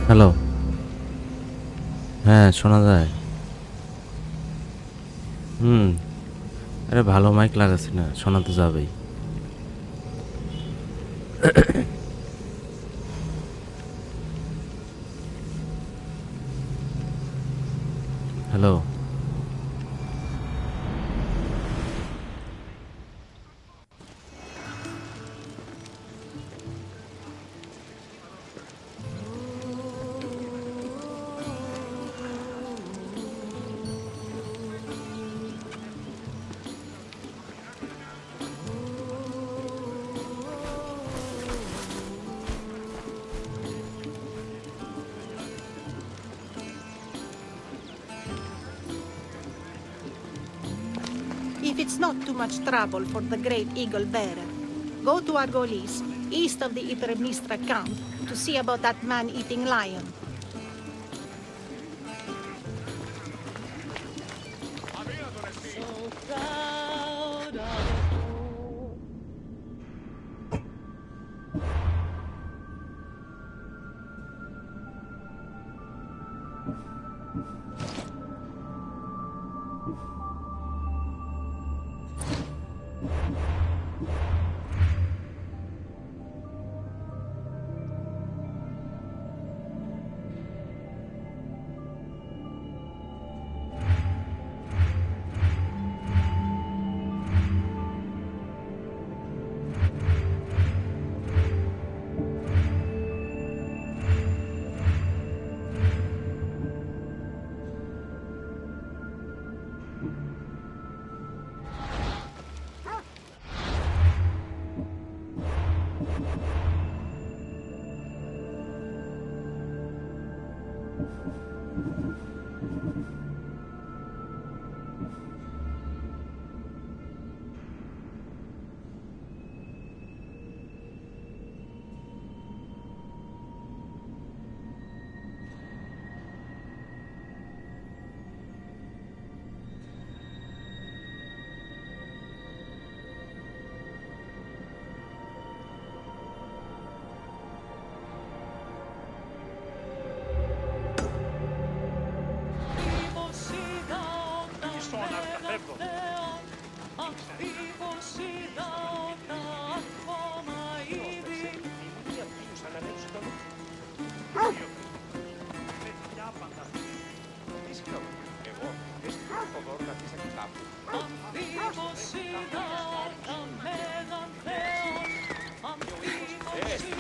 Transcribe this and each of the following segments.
Hello. হ্যাঁ, শোনা যায়। হুম। আরে ভালো মাইক লাগাচ্ছি না, শোনা তো যাবেই। Hello. If it's not too much trouble for the great eagle bearer, go to Argolis, east of the Itermistra camp, to see about that man-eating lion. So proud of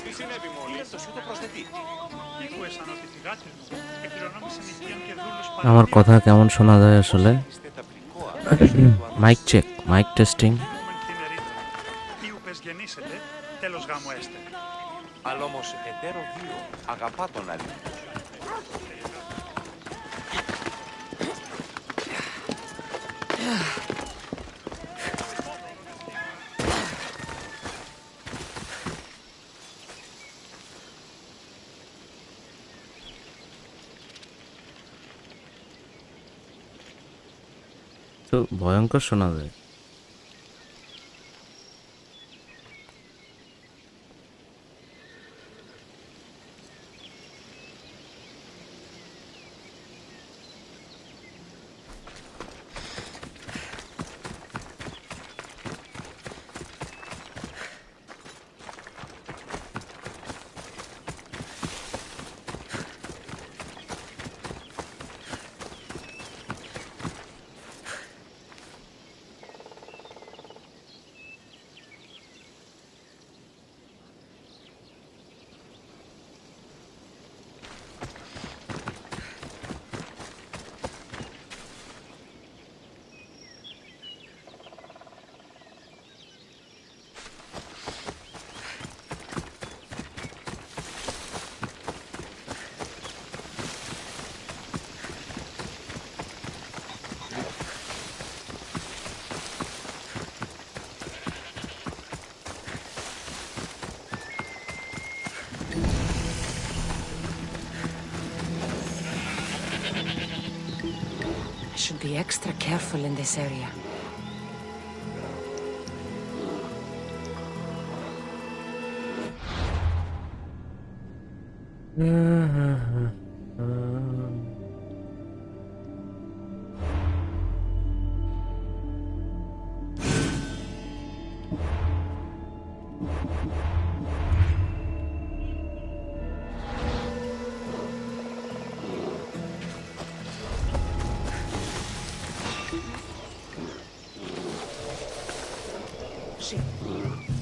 Τι συνέβη μόλις, το σου το προσθετεί. আমার কথা কেমন শোনা যায় আসলে? Mic check, mic testing. Αλλά όμως εταίρο δύο αγαπά τον άλλη. তো ভয়ঙ্কর শোনা যায়। Should be extra careful in this area. Sí.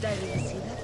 Dale la ciudad.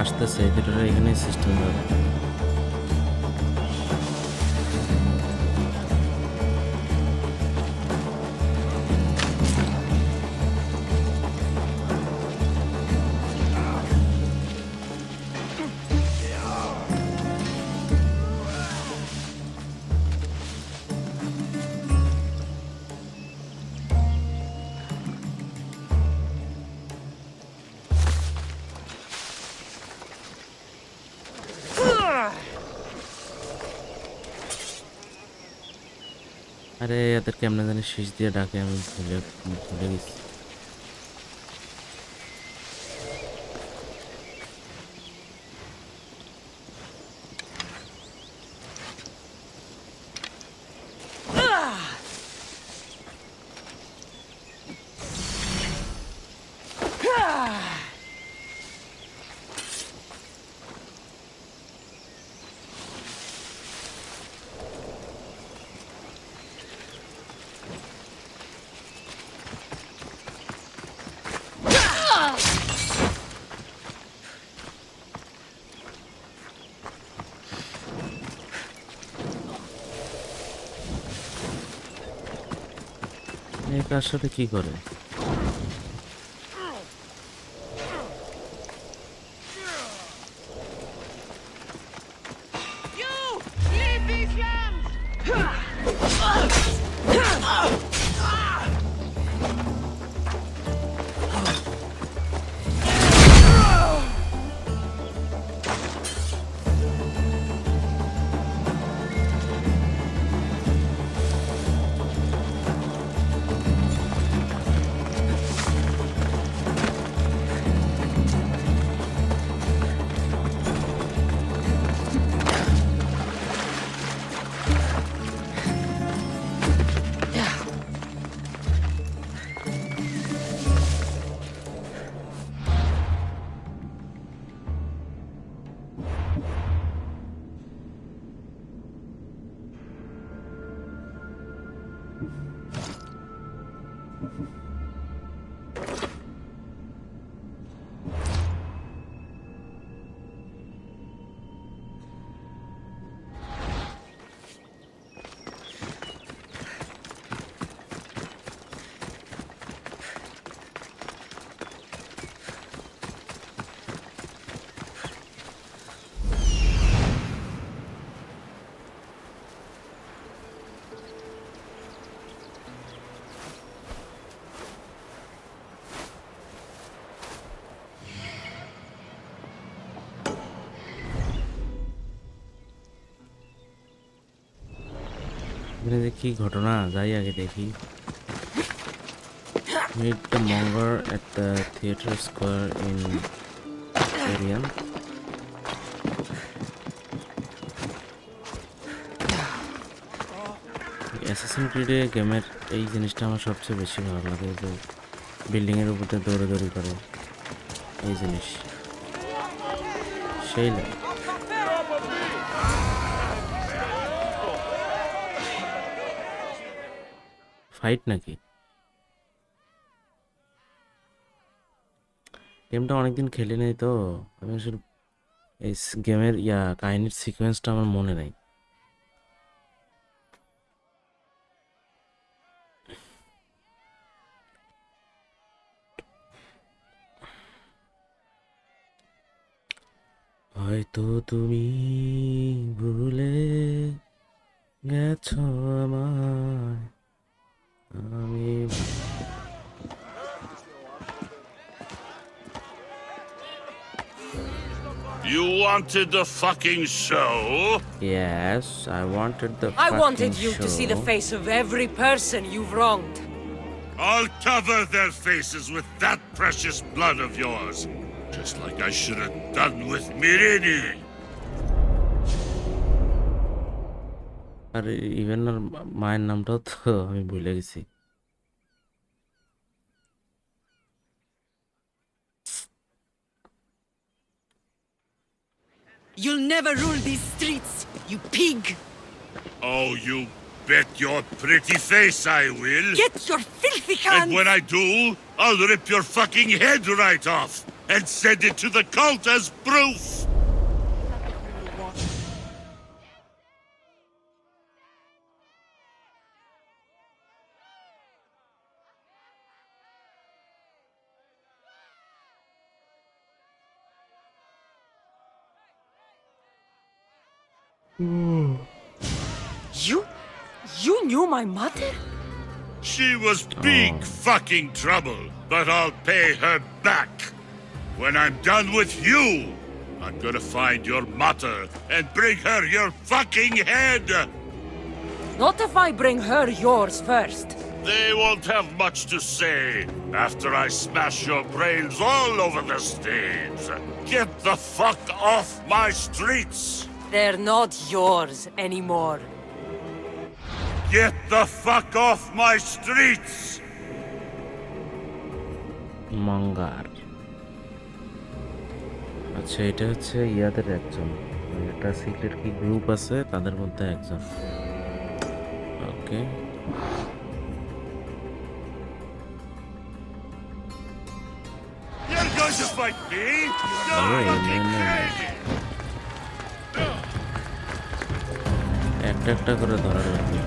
আসতেছে ভিডিওটা এখানেই সিস্টেম হবে। আরে এদের কেমনে জানি শীষ দিয়ে ডাকে, আমি ভুলে ভুলে গেছি। এই কার সাথে কি করে? এখানে যে কি ঘটনা, যাই আগে দেখি। Meet the monger at the theater square in Syrian. Assassin ক্রিডে গেমের এই জিনিসটা আমার সবচেয়ে বেশি ভালো লাগে, যে বিল্ডিংয়ের উপরে দৌড়াদৌড়ি করে এই জিনিস সেই লাগে। ফাইট নাকি? গেমটা অনেকদিন খেলি নাই তো, আমি আসলে এই গেমের কাহিনীর সিকোয়েন্সটা আমার মনে নাই। হয়তো তুমি ভুলে গেছো আমায়, আমি You wanted the fucking show? Yes, I wanted the I fucking wanted you to see the show. face of every person you've wronged. I'll cover their faces with that precious blood of yours. Just like I should have done with Mirini. আর even আর মায়ের নামটাও তো আমি ভুলে গেছি। You'll never rule these streets, you pig! Oh, you bet your pretty face I will. Get your filthy And hands! when I do, I'll rip your fucking head right off and send it to the cult as proof. You knew my mother? She was big fucking trouble, but I'll pay her back. When I'm done with you, I'm gonna find your mother and bring her your fucking head. Not if I bring her yours first. They won't have much to say after I smash your brains all over the stage. Get the fuck off my streets! They're not yours anymore. Get the fuck off my streets! Munger, আচ্ছা এটা হচ্ছে ইয়াদের একজন, একটা secret কি group আছে তাদের মধ্যে একজন। ওকে, You're going to fight me? No, fucking একটা একটা করে ধরা লাগবে।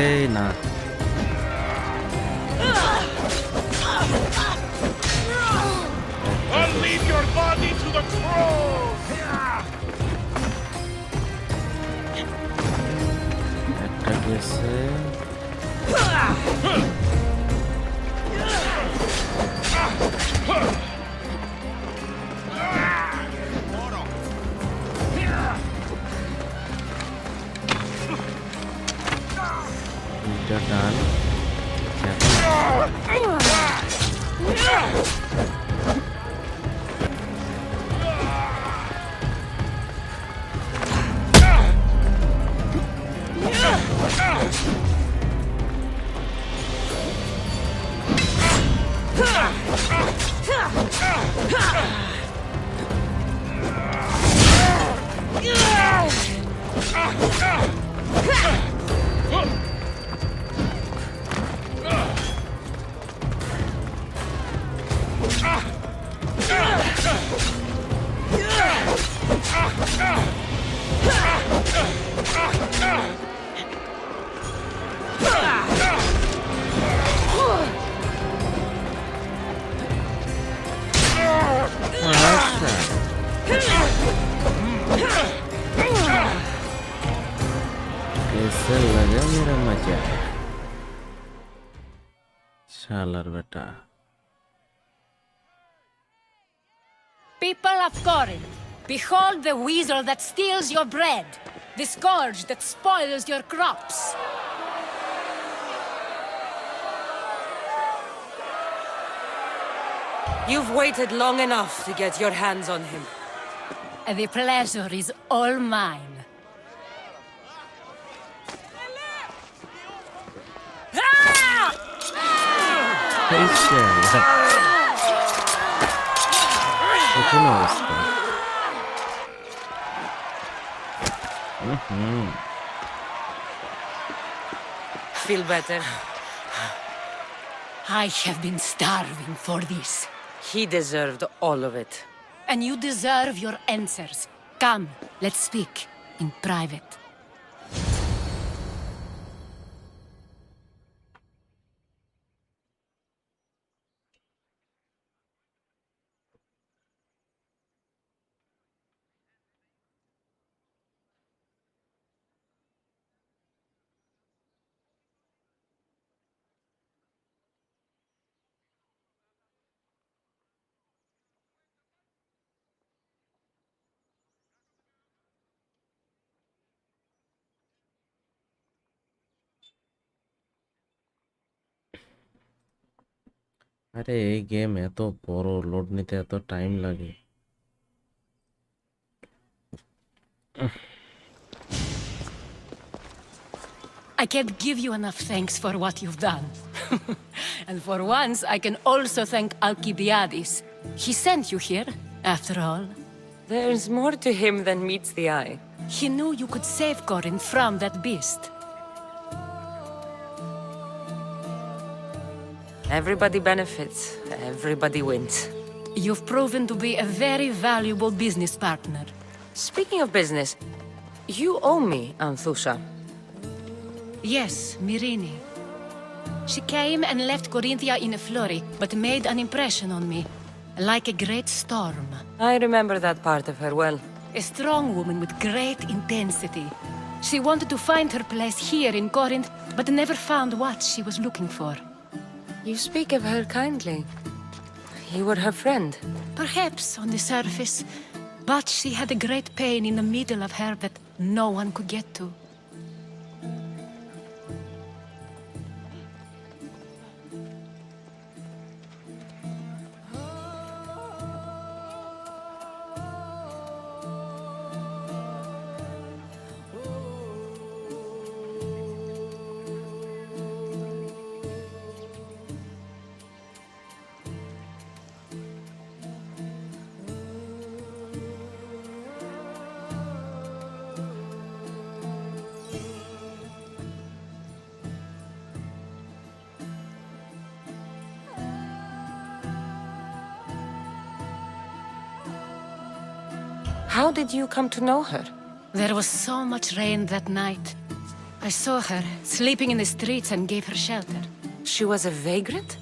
এই না, I'll leave your body to the crow! একটা গেছে। দুইটা ডান, कैसे लगा मेरा मजा शालर बेटा People of Corinth, behold the weasel that steals your bread, the scourge that spoils your crops. You've waited long enough to get your hands on him. The pleasure is all mine. Каким образом? Feel better? I have been starving for this. He deserved all of it. And you deserve your answers. Come, let's speak in private. আরে এই game এত বড় load নিতে এত time লাগে I can't give you enough thanks for what you've done. And for once, I can also thank Alcibiades. He sent you here, after all. There's more to him than meets the eye. He knew you could save Corinth from that beast. Everybody benefits. Everybody wins. You've proven to be a very valuable business partner. Speaking of business, you owe me, Anthusha. Yes, Myrine. She came and left Corinthia in a flurry, but made an impression on me. Like a great storm. I remember that part of her well. A strong woman with great intensity. She wanted to find her place here in Corinth, but never found what she was looking for. You speak of her kindly. You were her friend. Perhaps on the surface, but she had a great pain in the middle of her that no one could get to. How did you come to know her? There was so much rain that night. I saw her sleeping in the streets and gave her shelter. She was a vagrant?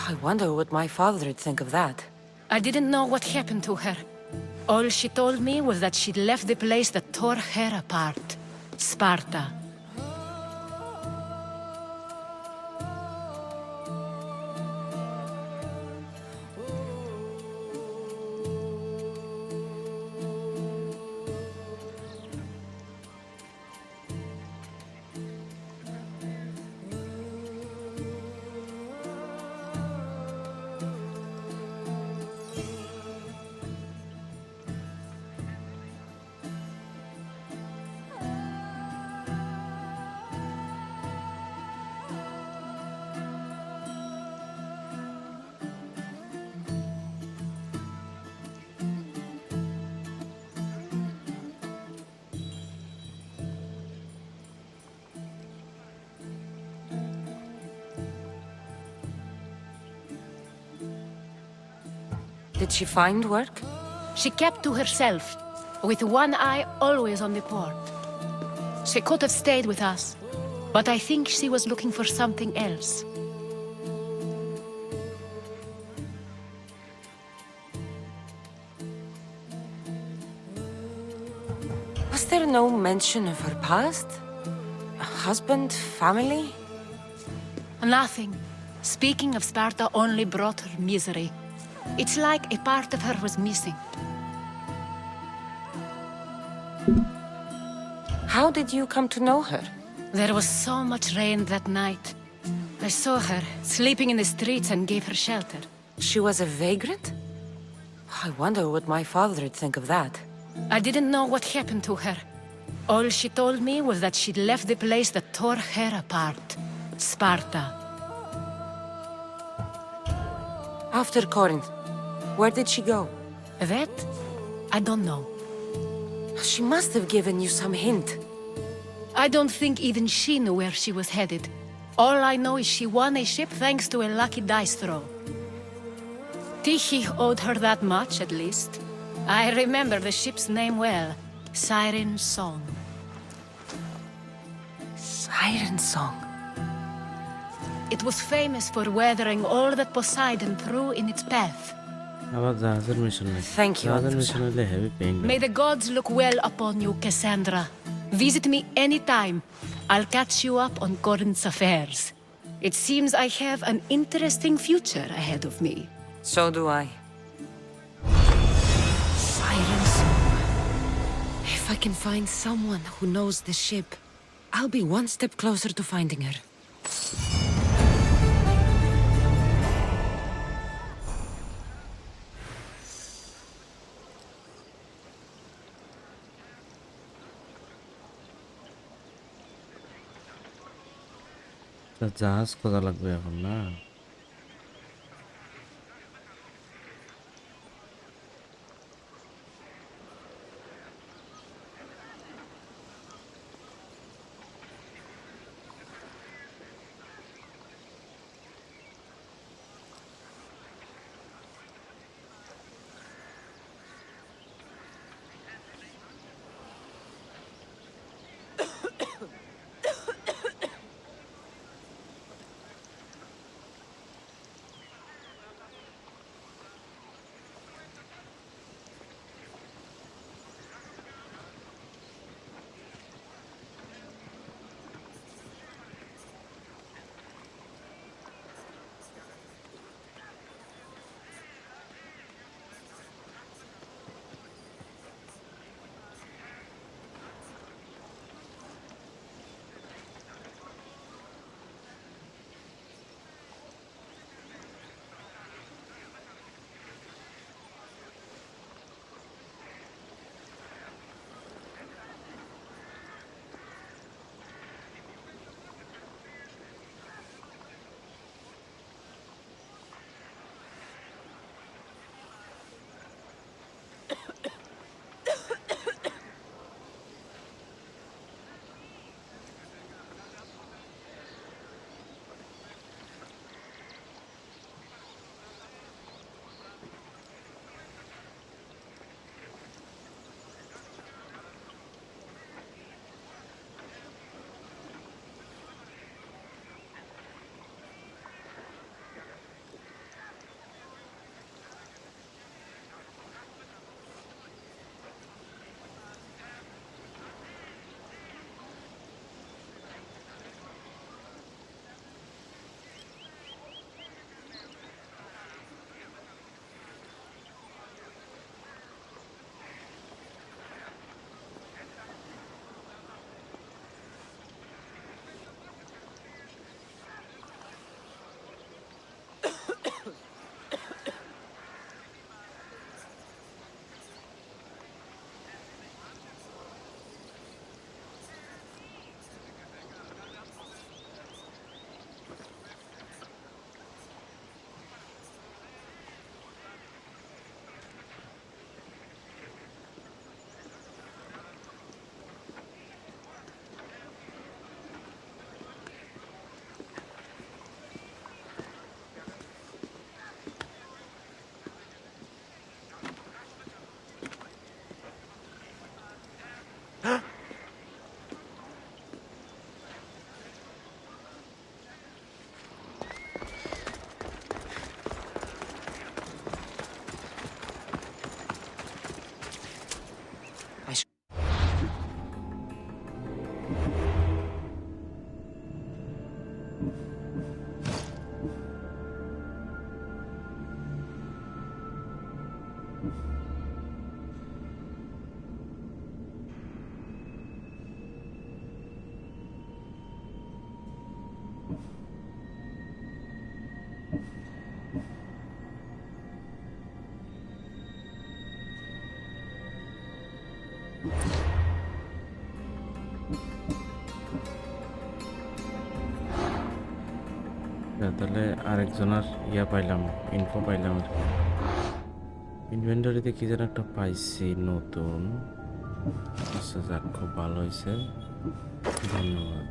I wonder what my father'd think of that. I didn't know what happened to her. All she told me was that she'd left the place that tore her apart. Sparta. Did she find work? She kept to herself, with one eye always on the port. She could have stayed with us, but I think she was looking for something else. Was there no mention of her past? A husband, family? Nothing. Speaking of Sparta only brought her misery. It's like a part of her was missing. How did you come to know her? There was so much rain that night. I saw her, sleeping in the streets, and gave her shelter. She was a vagrant? I wonder what my father would think of that. I didn't know what happened to her. All she told me was that she'd left the place that tore her apart. Sparta. After Corinth, where did she go? That? I don't know. She must have given you some hint. I don't think even she knew where she was headed. All I know is she won a ship thanks to a lucky dice throw. Tyche owed her that much, at least. I remember the ship's name well. Siren Song. Siren Song. It was famous for weathering all that Poseidon threw in its path. আবার জাহাজের mission নেই Thank you, জাহাজের Anusa. Mission হলে heavy pain May the gods look well upon you, Cassandra. Visit me anytime. I'll catch you up on Corinth's affairs. It seems I have an interesting future ahead of me. So do I. Siren Song. If I can find someone who knows the ship, I'll be one step closer to finding her. তা জাহাজ খোঁজা লাগবে এখন না তাহলে আরেকজনের ইয়া পাইলাম, info পাইলাম আর কি। ইনভেন্টরিতে কি যেন একটা পাইছি নতুন। আচ্ছা যাক, খুব ভালো হয়েছে, ধন্যবাদ।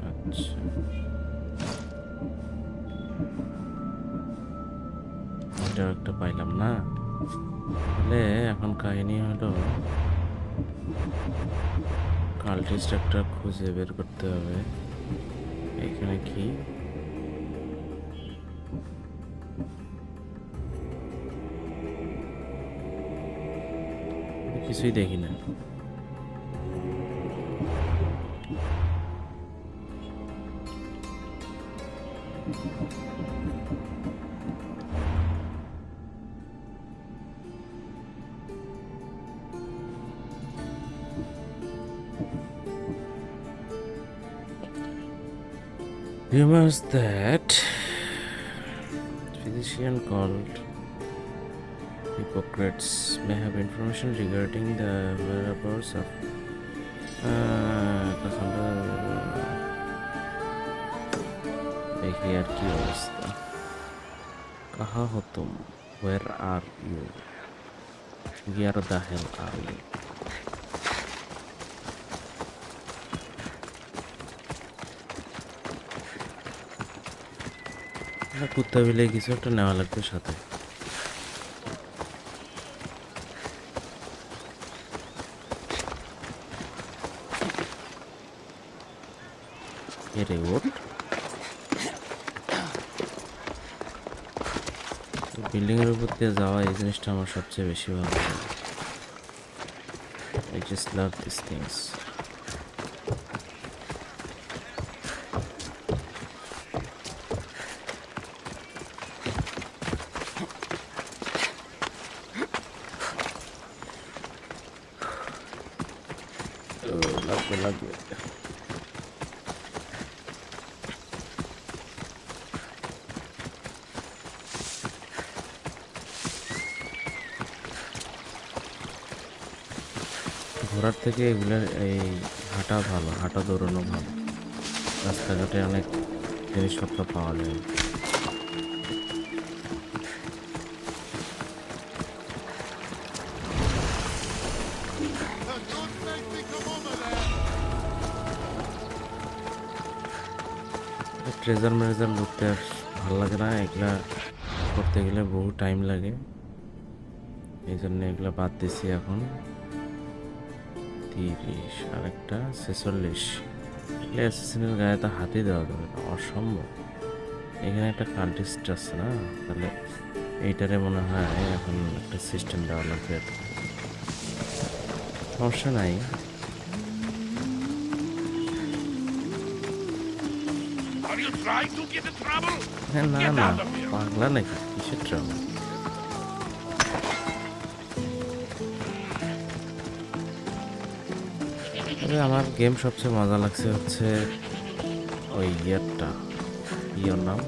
আচ্ছা এটাও একটা পাইলাম না। তাহলে এখন কাহিনী হলো কাল্টিস্ট একটা খুঁজে বের করতে হবে। এখানে কি কিছুই দেখি না। Rumors that physician called Hippocrates may have information regarding the whereabouts of देखिए यार की अवस्था। कहाँ हो तुम? Where are you? Where the hell are you? কুত্তা বিলে কিছু একটা নেওয়া লাগবে সাথে। এরে ওট, বিল্ডিং এর উপর দিয়ে যাওয়া এই জিনিসটা আমার সবচেয়ে বেশি ভালো লাগে। I just love these things. লাগবে ঘোরার থেকে এগুলো এই হাঁটা ভালো, হাঁটা দৌড়ানো ভালো। রাস্তাঘাটে অনেক জিনিসপত্র পাওয়া যায়। ট্রেজার মেরেজার লুটতে আর ভালো লাগে না, এগুলা করতে গেলে বহু টাইম লাগে, এই জন্য এগুলা বাদ দিছি। এখন 30 আর একটা 46, এগুলো অ্যাসেসিনের গায়ে তো হাতে দেওয়া যাবে না, অসম্ভব। এখানে একটা কাল্টিস্ট আছে না, তাহলে এইটারে মনে হয় এখন একটা সিস্টেম দেওয়া লাগবে। সমস্যা নাই, হ্যাঁ না না পাগলা নাকি, কিসের ট্রাভেল? আমার গেম সবচেয়ে মজা লাগছে হচ্ছে ওই ইয়েরটা, ইয়ের নাম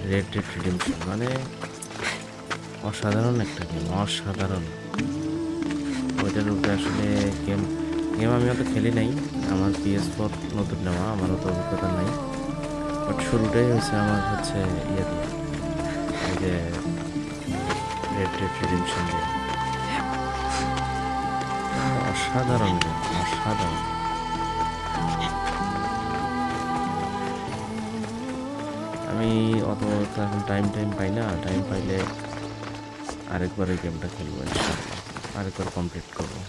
রেড ডেড রিডেম্পশন। মানে অসাধারণ একটা গেম, অসাধারণ। ওইটার উপরে আসলে গেম আমি অত খেলি নাই, আমার PS4 নতুন নেওয়া, আমারও তো অভিজ্ঞতা নাই। বাট শুরুটাই হয়েছে আমার হচ্ছে ইয়ে দিয়ে, এই যে রেড ডেড রিডেম্পশন দিয়ে। অসাধারণ গেম, অসাধারণ। আমি অত এখন টাইম পাই না, টাইম পাইলে আরেকবার এই গেমটা খেলবো, আরেকবার কমপ্লিট করবো।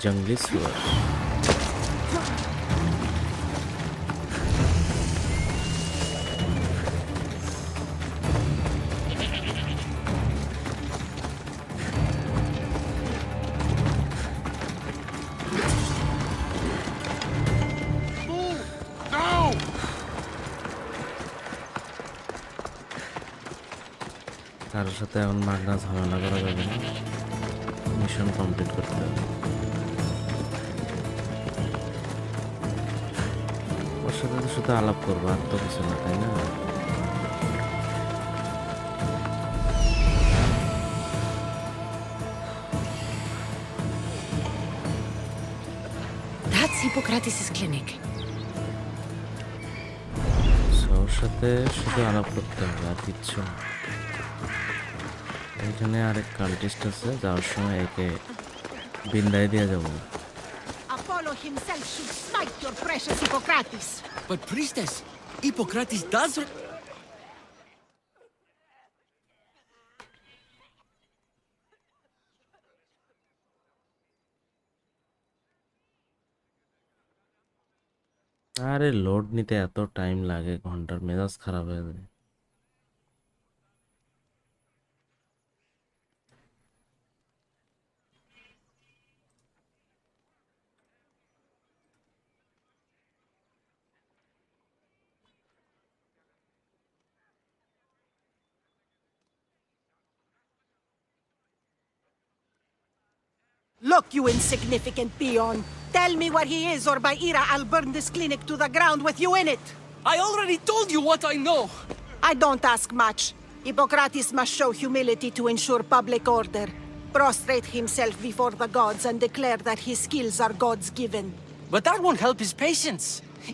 জঙ্গলি সুয়ার, কারোর সাথে এখন মাগনা ঝামেলা করা যাবে না, মিশন কমপ্লিট করতে হবে। সাথে তো শুধু আলাপ করবো, আর তো কিছু না, তাই না? That's Hippocrates' clinic. ওর সাথে শুধু আলাপ করতে হবে, আর কিচ্ছু না। এখানে আরেক কাল্টিস্ট আছে, যাওয়ার সময় একে বিন্দায় দিয়ে যাবো। Apollo himself should smite your precious Hippocrates. But priestess, Hippocrates does... আরে লোড নিতে এত টাইম লাগে, ঘন্টার মেজাজ খারাপ হয়ে যায়। Look, you insignificant peon. Tell me where he is, or by Ira, I'll burn this clinic to the ground with you in it. I already told you what I know! I don't ask much. Hippocrates must show humility to ensure public order. Prostrate himself before the gods and declare that his skills are gods-given. But that won't help his patients.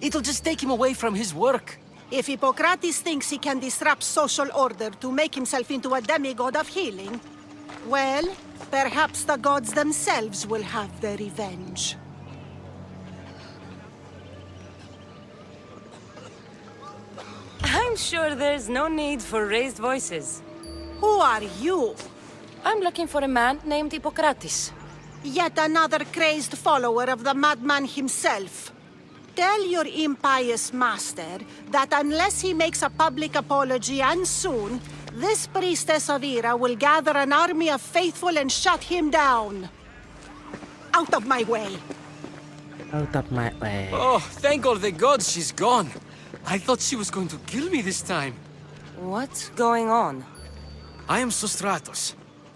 It'll just take him away from his work. If Hippocrates thinks he can disrupt social order to make himself into a demigod of healing, well, perhaps the gods themselves will have their revenge. I'm sure there's no need for raised voices. Who are you? I'm looking for a man named Hippocrates. Yet another crazed follower of the madman himself. Tell your impious master that unless he makes a public apology, and soon, this priestess of Ira will gather an army of faithful and shut him down. Out of my way. Out of my way. Oh, thank all the gods she's gone. I thought she was going to kill me this time. What's going on? I am Sostratos.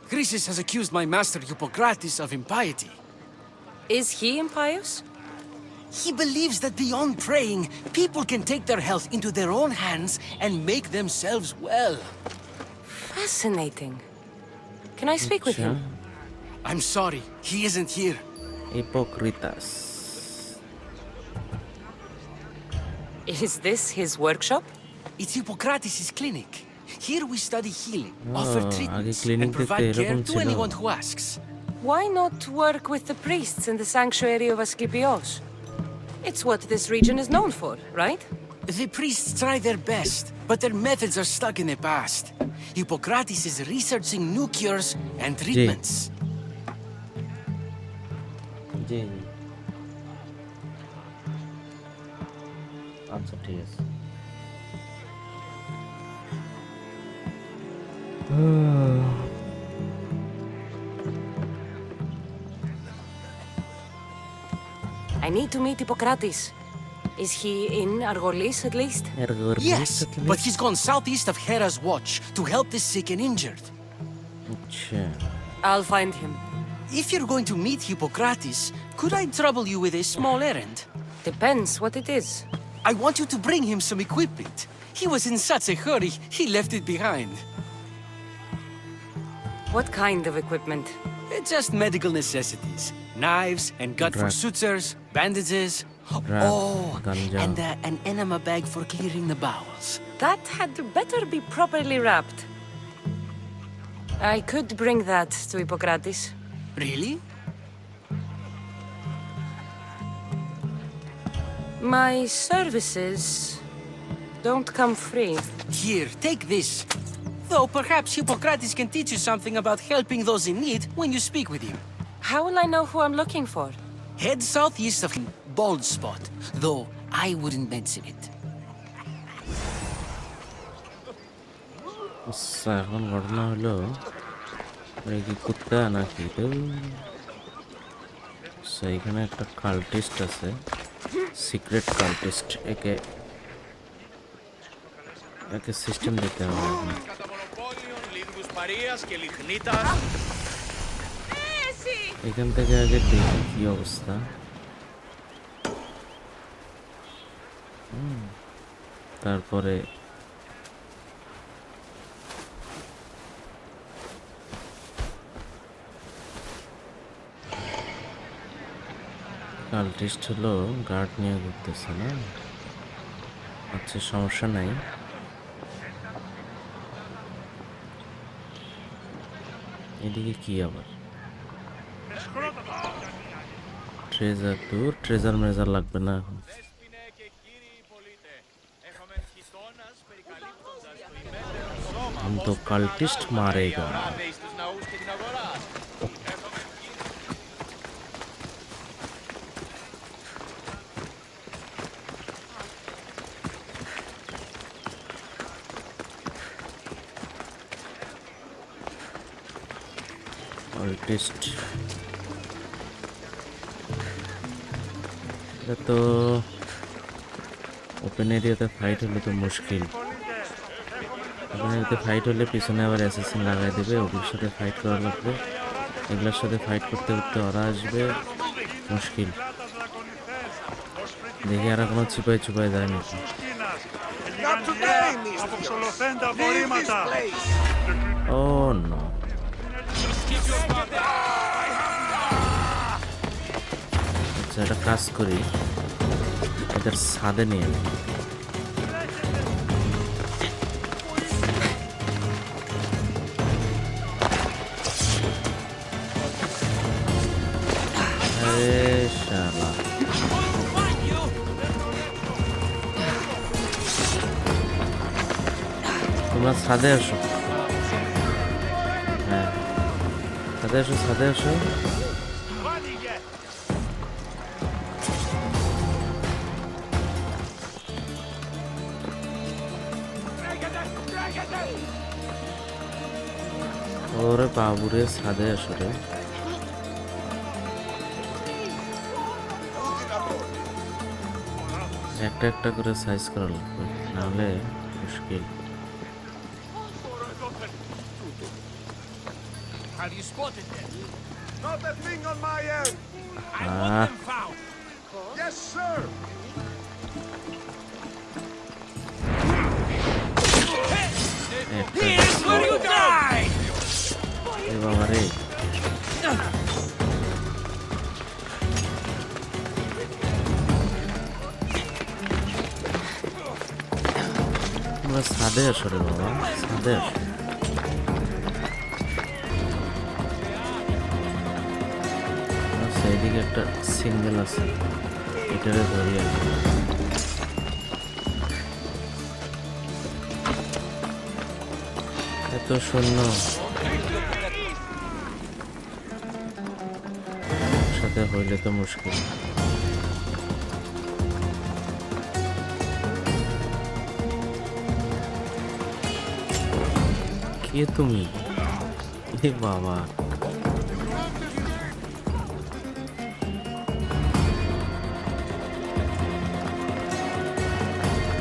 Chrysis has accused my master Hippocrates of impiety. Is he impious? He believes that beyond praying, people can take their health into their own hands and make themselves well. Fascinating. Can I speak with him? I'm sorry, he isn't here. Hypocritas. Is this his workshop? It's Hippocrates' clinic. Here we study healing, offer আগে treatments, clinic and provide দেখতে care এরকম to ছিল। anyone who asks. Why not work with the priests in the sanctuary of Asclepios? It's what this region is known for, right? The priests try their best, but their methods are stuck in the past. Hippocrates is researching new cures and treatments. জি আচ্ছা ঠিক আছে। I need to meet Hippocrates. Is he in Argolis at least? Yes, but he's gone southeast of Hera's watch to help the sick and injured. আচ্ছা I'll find him. If you're going to meet Hippocrates, could I trouble you with a small errand? Depends what it is. I want you to bring him some equipment. He was in such a hurry, he left it behind. What kind of equipment? Just medical necessities. Knives and gut for Drug. sutures, bandages. Drug, Oh, ganja. and an enema bag for clearing the bowels. That had better be properly wrapped. I could bring that to Hippocrates. Really? My services don't come free. Here, take this. Though perhaps Hippocrates can teach you something about helping those in need when you speak with him. How will I know who I'm looking for? Head southeast of Bald Spot, though I wouldn't mention it. আচ্ছা এখন ঘটনা হলো এই কি কুত্তা নাকি তো সেইখানে একটা কাল্টিস্ট আছে, সিক্রেট কাল্টিস্ট, একে সিস্টেম দিতে হবে এখন। এখান থেকে আগে দেখি কি অবস্থা। তারপরে কাল্টিস্ট হলো গার্ড নিয়ে ঘুরতেছে না, আচ্ছা সমস্যা নাই। এদিকে কি আবার ট্রেজার, দূর ট্রেজার মেজার লাগবে না এখন। हम तो कल्टिस्ट मारेगा। कल्टिस्ट तो ओपन एरियाते फाइट হলে তো মুশকিল। ওপেন ফাইট হলে পিছনে আবার অ্যাসেসিন লাগাই দেবে, ওদের সাথে ফাইট করা লাগবে, এগুলোর সাথে ফাইট করতে করতে ওরা আসবে, মুশকিল। দেখি আর কোনো চিপাই চুপাই যায় নাকি। ও নো, আচ্ছা একটা কাজ করি, এদের ছাদে নিয়ে নিই। তোমরা ছাদে আসো, হ্যাঁ ছাদে আসো, ছাদে আসো। ওরে বাবুরে ছাদে আসো রে। একটা একটা করে সাইজ করা লাগবে, নাহলে মুশকিল। Have you spotted them? Not a thing on my end. I Ah. want them found. Yes, sir. Here's where you die. এ বাবা রে, তোমরা ছাদে আসো রে বাবা, ছাদে আসো। এদিকে একটা সিঙ্গেল আছে, এটারে ধরি আর এত শূন্য সাথে হইলে তো মুশকিল। কে তুমি? এ বাবা,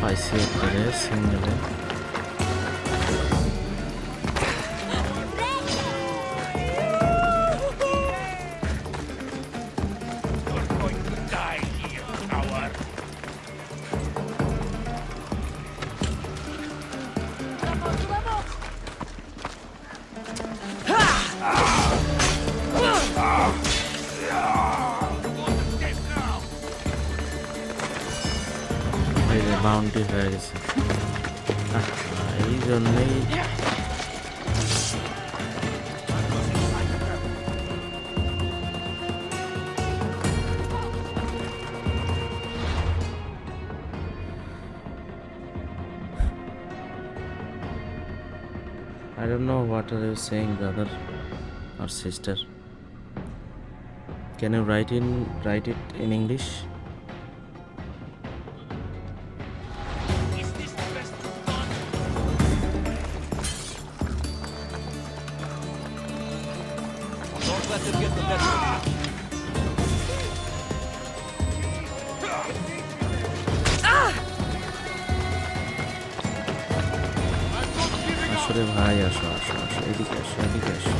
পাইছি একবারে সিঙ্গেলে। বাউন্ডি হয়ে গেছে, এই জন্যই I don't know what are you saying, brother or sister. Can you write it in English? আসলে ভাই আসো আসো আসো, এদিকে আসো, এদিকে আসো।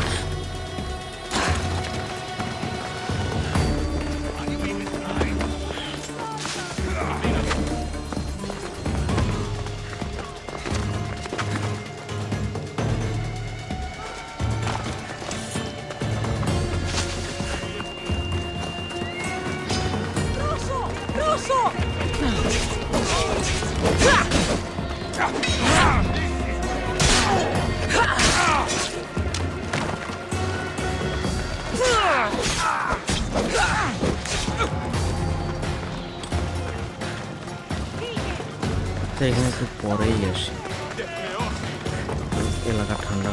সাথে এখানে একটু পরেই আসি, এলাকা ঠান্ডা।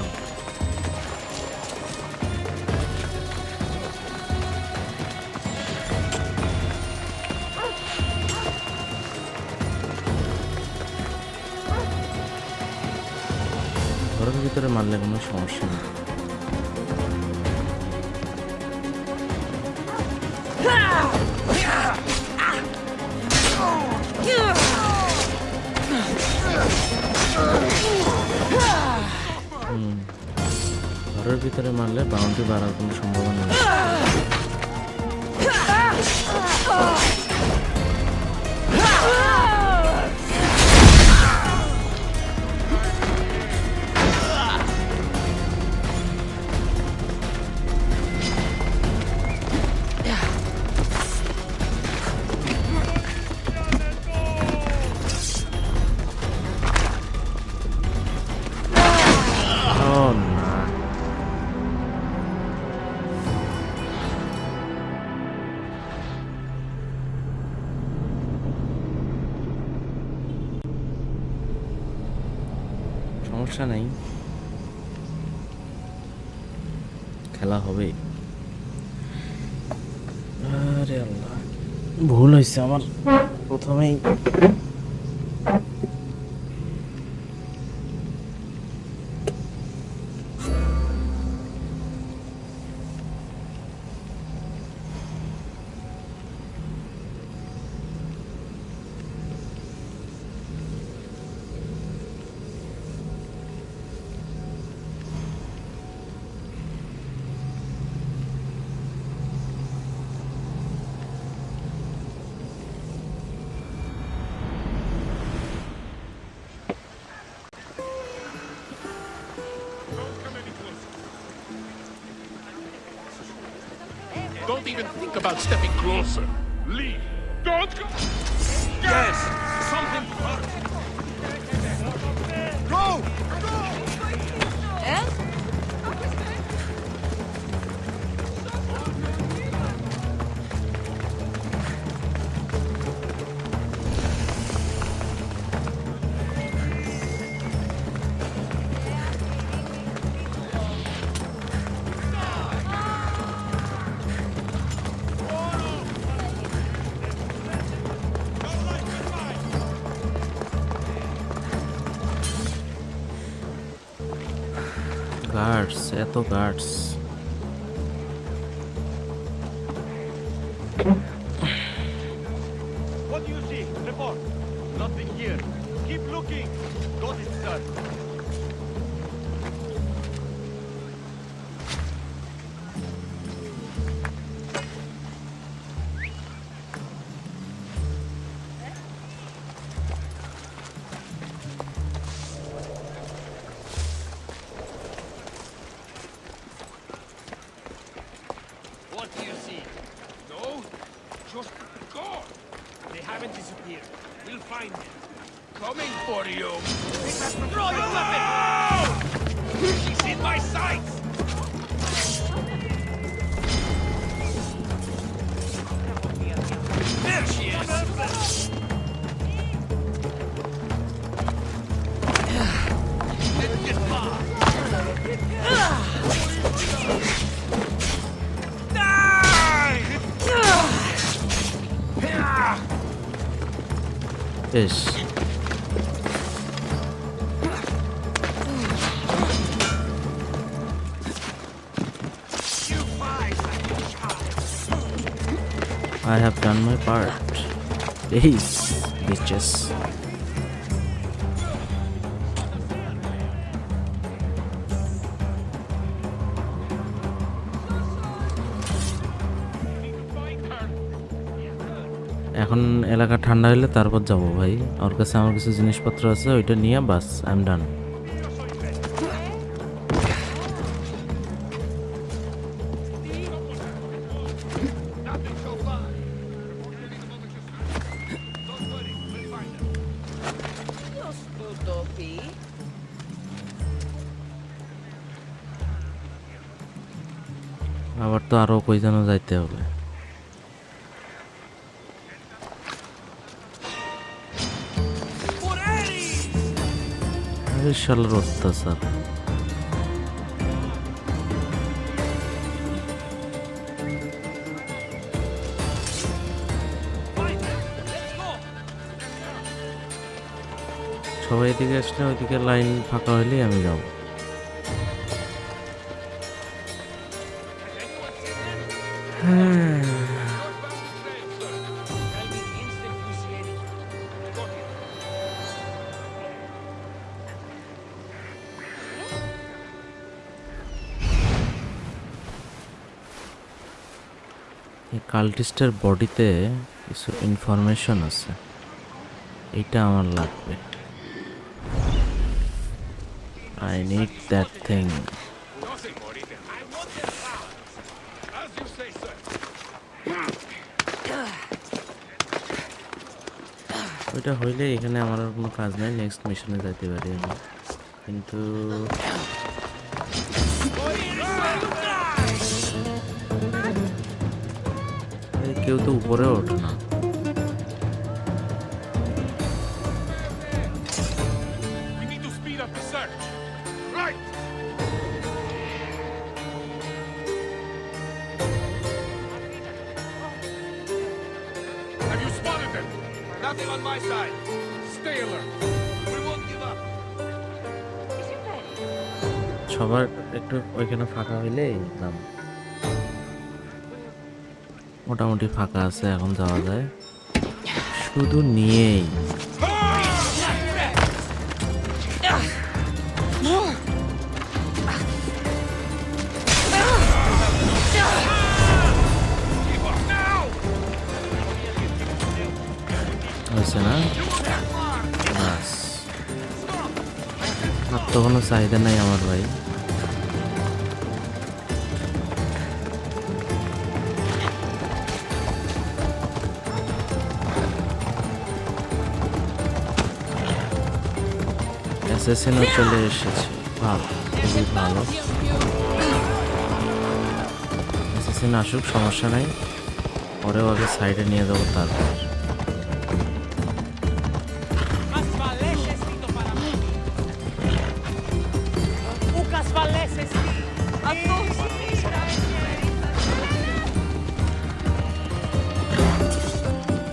ঘরের ভিতরে মারলে কোনো সমস্যা নেই। ঘরের ভিতরে মারলে বাউন্ডারি বাড়ার কোনো সম্ভাবনা নেই। সমস্যা নেই, খেলা হবে। আরে আল্লাহ, ভুল হয়েছে আমার প্রথমেই। Don't even think about stepping closer. Leave. Don't go. Yes. Something hurt. Go. Guards, এত guards. What do you see? Report. Nothing here. Keep looking. Got it, sir. What do you see? No, just gone. They haven't disappeared. We'll find them. Coming for you. Throw your weapon! She's in my sights! There she is! Let's get past. Yes. I have done my part. Peace, bitches. এখন এলাকা ঠান্ডা হলে তারপর যাব ভাই। ওর কাছে আমার কিছু জিনিসপত্র আছে, ওইটা নিয়ে বাস আই এম ডান। আবার তো আরো কই যেন যাইতে হবে। Por él! শালার অত্যাচার। সবাই এদিকে আসলে ওইদিকে লাইন ফাঁকা হলেই আমি যাব। এই কাল্টিস্টের বডিতে কিছু ইনফরমেশন আছে, এটা আমার লাগবে। I need that thing. Nothing, Morita. I want their powers. As you say, sir. ওইটা হইলে এখানে আমার আর কোনো কাজ নাই, নেক্সট মিশনে যাইতে পারি আমি। কিন্তু কেউ তো উপরে ওঠে না। We need to speed up the search. Right. Have you spotted them? Nothing on my side. Stay alert. We won't give up. সবার একটু ওইখানে ফাঁকা হইলে নাম মোটামুটি ফাঁকা আছে, এখন যাওয়া যায়। শুধু নিয়েই হয়েছে না, বাস। আর তো কোনো চাহিদা নাই আমার ভাই। অ্যাসাসিনও চলে এসেছে, ভালো, খুবই ভালো। অ্যাসাসিন আসুক, সমস্যা নাই, পরেও আগে সাইডে নিয়ে যাবো তারপর।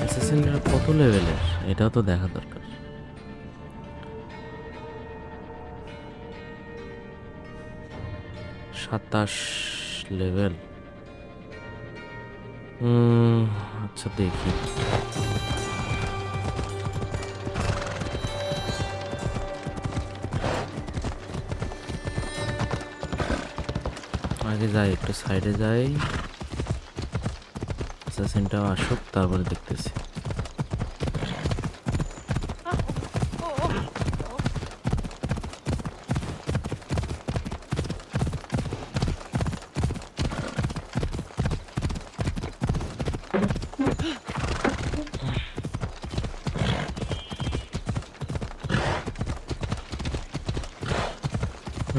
অ্যাসাসিনরা কত লেভেলের এটাও তো দেখা দরকার। 27 লেভেল। আচ্ছা দেখি। আগে যাই, একটু সাইডে যাই, অ্যাসাসিনটাও আসুক, তারপরে দেখতেছি।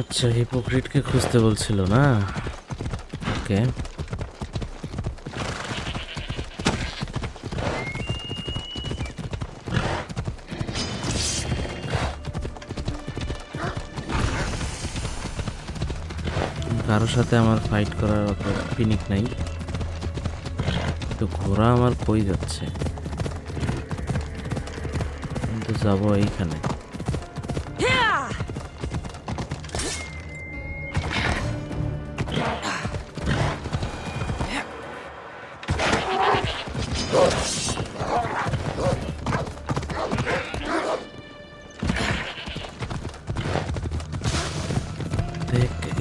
আচ্ছা, হিপোক্রিটকে খুঁজতে বলছিল না? ওকে, কারোর সাথে আমার ফাইট করার অত ফিনিক নাই। তো ঘোড়া আমার কই যাচ্ছে, কিন্তু যাবো এইখানে।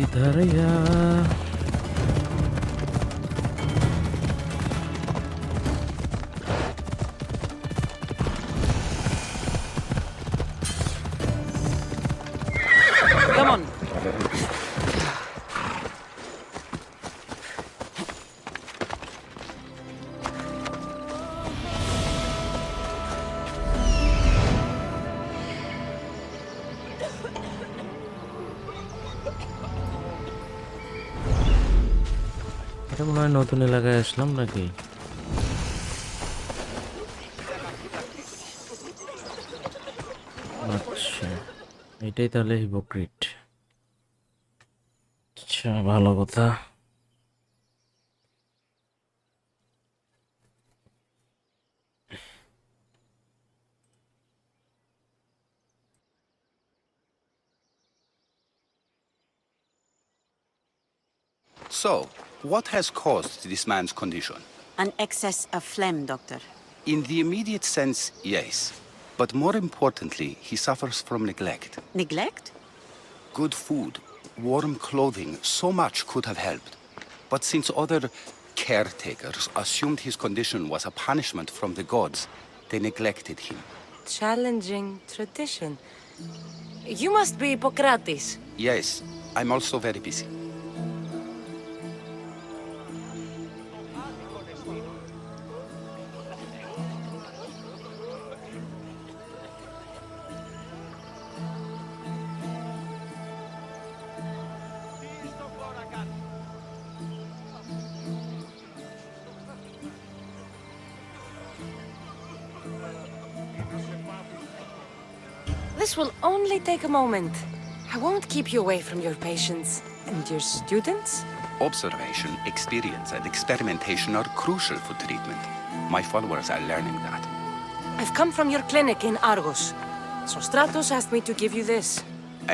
इधर या Come on. এটা মনে হয় নতুন এলাকায় আসলাম নাকি? আচ্ছা, এই এটাই তাহলে হিপোক্রিট। আচ্ছা, ভালো কথা। So, what has caused this man's condition? An excess of phlegm, Doctor. In the immediate sense, yes. But more importantly, he suffers from neglect. Neglect? Good food, warm clothing, so much could have helped. But since other caretakers assumed his condition was a punishment from the gods, they neglected him. Challenging tradition. You must be Hippocrates. Yes, I'm also very busy. This will only take a moment. I won't keep you away from your patients. And your students? Observation, experience, and experimentation are crucial for treatment. My followers are learning that. I've come from your clinic in Argos. Sostratos asked me to give you this.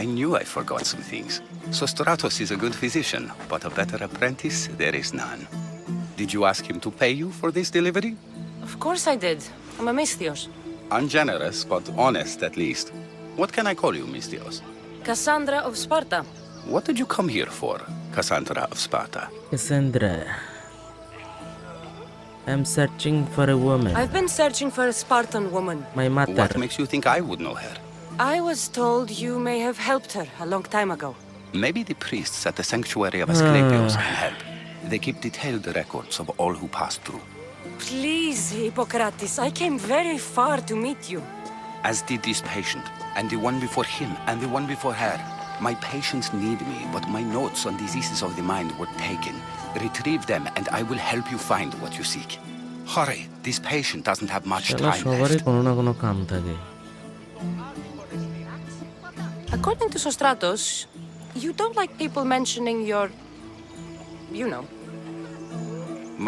I knew I forgot some things. Sostratos is a good physician, but a better apprentice there is none. Did you ask him to pay you for this delivery? Of course I did. I'm a Misthios. Ungenerous, but honest at least. What can I call you, Misthios? Cassandra of Sparta. What did you come here for, Cassandra of Sparta? Cassandra, I'm searching for a woman. I've been searching for a Spartan woman. My mother. What makes you think I would know her? I was told you may have helped her a long time ago. Maybe the priests at the sanctuary of Asclepios can help. They keep detailed records of all who passed through. Please, Hippocrates, I came very far to meet you. As did this patient, and the one before him, and the one before her. My patients need me, but my notes on diseases of the mind were taken. Retrieve them, and I will help you find what you seek. Hurry, this patient doesn't have much শালা time সবারই left. কোনো না কোনো কাম থাকে। According to Sostratos, you don't like people mentioning your... you know,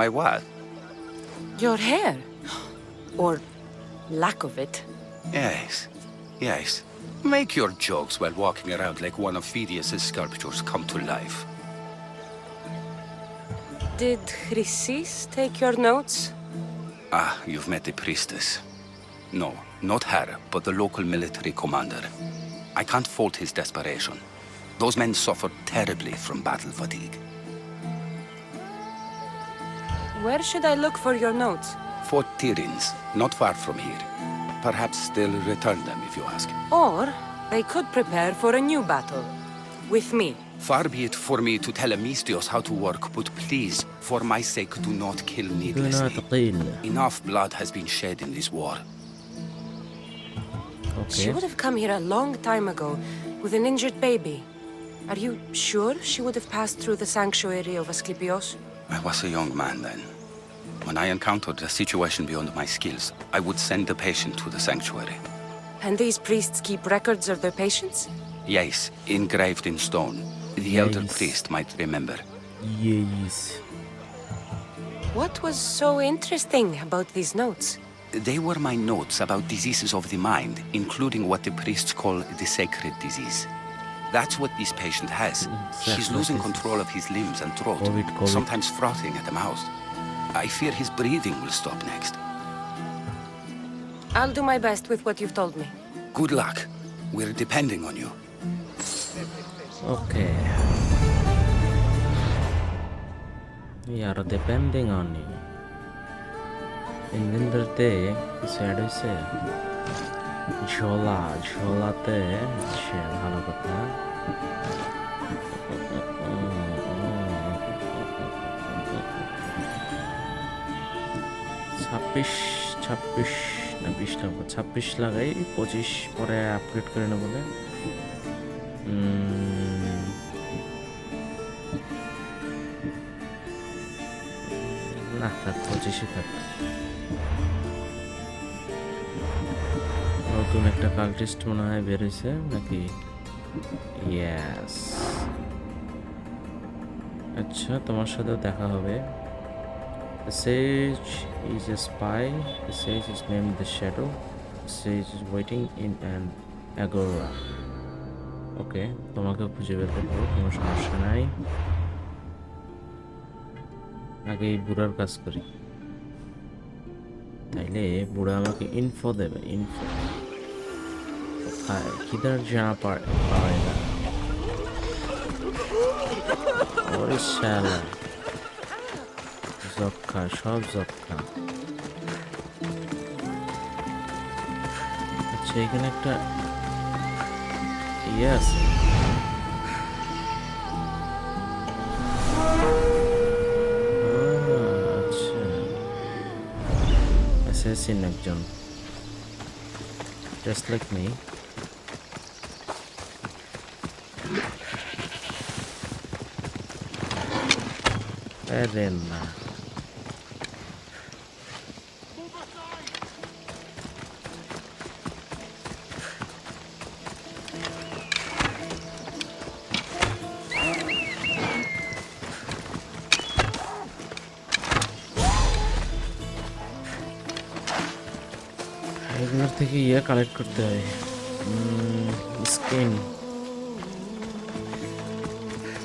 My what? your hair. Or lack of it. Yes, yes. Make your jokes while walking around like one of Phidias' sculptures come to life. Did Chrysis take your notes? Ah, you've met the priestess. No, not her, but the local military commander. I can't fault his desperation. Those men suffered terribly from battle fatigue. Where should I look for your notes? Fort Tyrins, not far from here. Perhaps they'll return them if you ask. Or they could prepare for a new battle. With me. Far be it for me to tell Amistios how to work, but please, for my sake, do not kill دون needlessly. تقيل. Enough blood has been shed in this war. She would have come here a long time ago with an injured baby. Are you sure she would have passed through the sanctuary of Asclepios? I was a young man then. When I encountered a situation beyond my skills, I would send the patient to the sanctuary. And these priests keep records of their patients? Yes, engraved in stone. The elder Yes. priest might remember. Yes. What was so interesting about these notes? They were my notes about diseases of the mind, including what the priests call the sacred disease. That's what this patient has. He's Sacred losing disease. control of his limbs and throat, COVID. sometimes frothing at the mouth. I fear his breathing will stop next. I'll do my best with what you've told me. Good luck. We're depending on you. Okay. We are depending on you. ইঞ্জিনটাতে কিছু add হয়েছে ঝোলাতে আচ্ছা ভালো কথা। ছাব্বিশ না 20 লাগাবো, 26 লাগাই, 25 পরে আপগ্রেড করে নেবো। না থাক, 25-ই থাক। নতুন একটা কাল্টিস্ট মনে হয় বের হয়েছে নাকি? ইয়েস, আচ্ছা তোমার সাথেও দেখা হবে। The sage is a spy. The sage is named the Shadow. The sage is waiting in an agora. ওকে, তোমাকে খুঁজে বের করবো, কোনো সমস্যা নাই। আগে এই বুড়ার কাজ করি, তাইলে বুড়া আমাকে ইনফো দেবে। ইনফো কোথায়, কিধার জানা পায় না। ওরে শালা, যক্ষা, সব যক্ষা। আচ্ছা এখানে একটা ইয়ে আছে। আচ্ছা, অ্যাসাসিন একজন, জাস্ট লাইক মি। আরে না, এগুলোর থেকে ইয়ে কালেক্ট করতে হয়, স্কিন।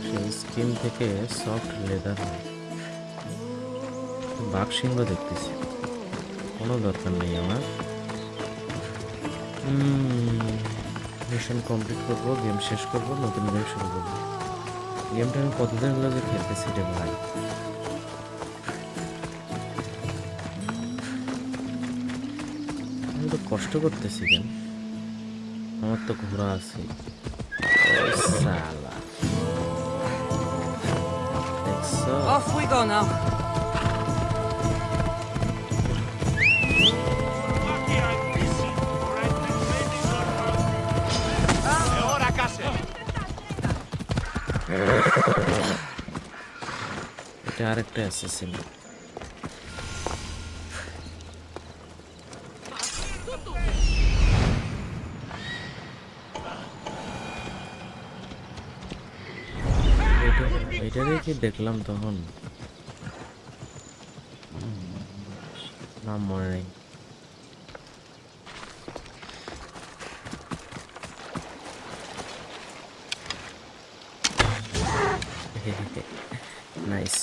সেই স্কিন থেকে সফট লেদার হয়। বাঘ সিংহ দেখতেছি, কোনো দরকার নেই আমার। মিশন কমপ্লিট করবো, গেম শেষ করবো, নতুন গেম শুরু করবো। গেমটা আমি কতদিন হলো যে খেলতেছি রে ভাই। আমি তো কষ্ট করতেছি কেন, আমার তো ঘোড়া আছে। সালা, দেখছো? Off we go now. Lucky I'm busy, or I'd be ready for her. E ora case. এটা আরেকটা অ্যাসাসিন। এটারে কি দেখলাম তখন, নাম মনে নেই। নাইস,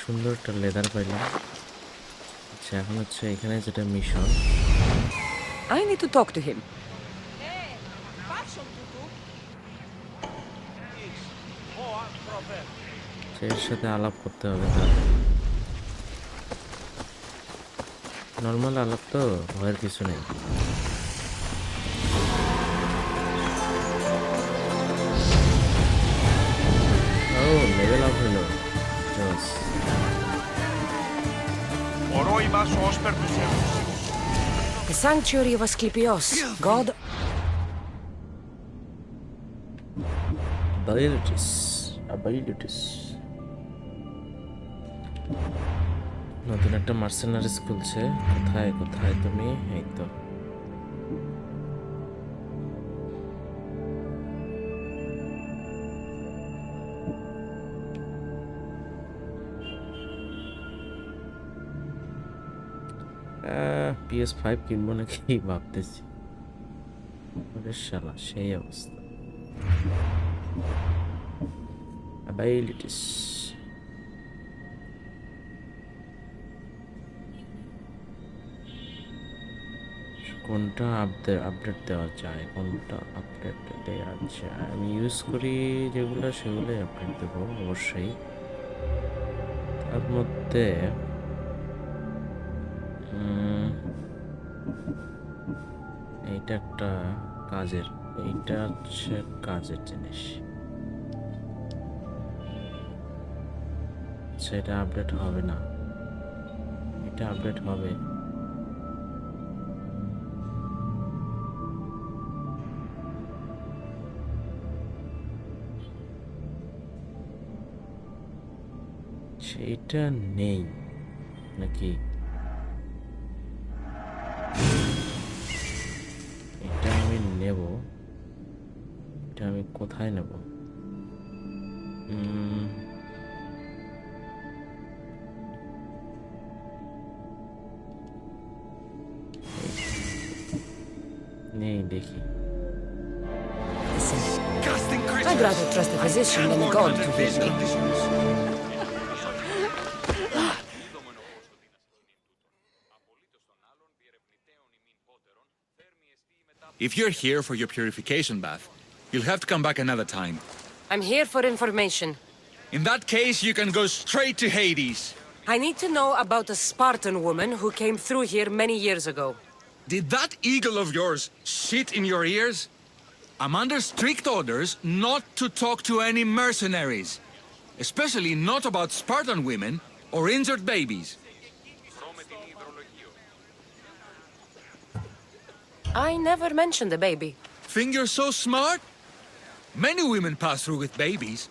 সুন্দর একটা লেদার পাইলাম। আচ্ছা এখন হচ্ছে এখানে যেটা mission, I need to talk to him. এর সাথে আলাপ করতে হবে। তার নর্মাল আলাপ তো, ভয়ের কিছু নেই। ও লেভেল আপ হলো, জোস। Ορόι μας ο Όσπερ τους Εύους. The sanctuary of Asclepios. God. Abilities. নতুন একটা মার্সেনারিজ খুলছে। কোথায় কোথায় তুমি? এই তো। PS5 কিনবো নাকি ভাবতেছি। ওরে শালা, সেই অবস্থা। Abilities. কোনটা আপডেট দেওয়া যায়, কোনটা আপডেট দেওয়া যায়? আমি ইউজ করি যেগুলো সেগুলোই আপডেট দেবো অবশ্যই। তার মধ্যে এইটা একটা কাজের, এইটা হচ্ছে কাজের জিনিস। সেটা আপডেট হবে না, এটা আপডেট হবে। সেটা নেই নাকি? এটা আমি নেব, এটা আমি কোথায় নেব? নেই দেখি। I'd rather trust a physician than God to heal me. If you're here for your purification bath, you'll have to come back another time. I'm here for information. In that case, you can go straight to Hades. I need to know about a Spartan woman who came through here many years ago. Did that eagle of yours shit in your ears? I'm under strict orders not to talk to any mercenaries. Especially not about Spartan women or injured babies. I never mentioned a baby. Think you're so smart? Many women pass through with babies.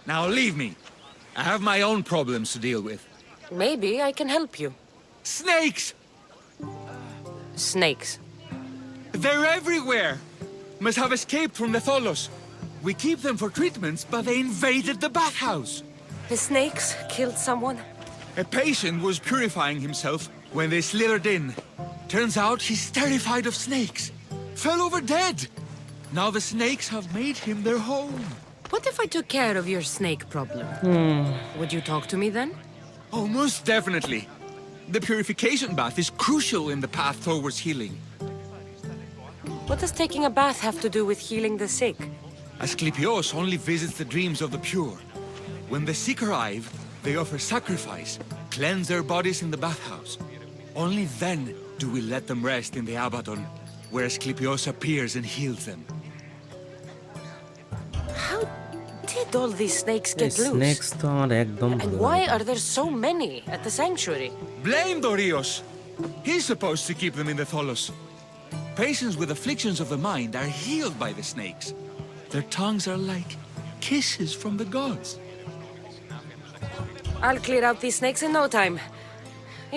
Now leave me. I have my own problems to deal with. Maybe I can help you. Snakes! Snakes. They're everywhere! Must have escaped from the Tholos. We keep them for treatments, but they invaded the bathhouse. The snakes killed someone? A patient was purifying himself when they slithered in. Turns out he's terrified of snakes. Fell over dead. Now the snakes have made him their home. What if I took care of your snake problem? Would you talk to me then? Oh, most definitely. The purification bath is crucial in the path towards healing. What does taking a bath have to do with healing the sick? Asclepios only visits the dreams of the pure. When the sick arrive, they offer sacrifice, cleanse their bodies in the bathhouse. Only then do we let them rest in the Abaddon, where Asclepios appears and heals them. How did all these snakes get loose? Snakes তো আমার একদম And why are there so many at the sanctuary? Blame Dorios! He's supposed to keep them in the Tholos. Patients with afflictions of the mind are healed by the snakes. Their tongues are like kisses from the gods. I'll clear out these snakes in no time.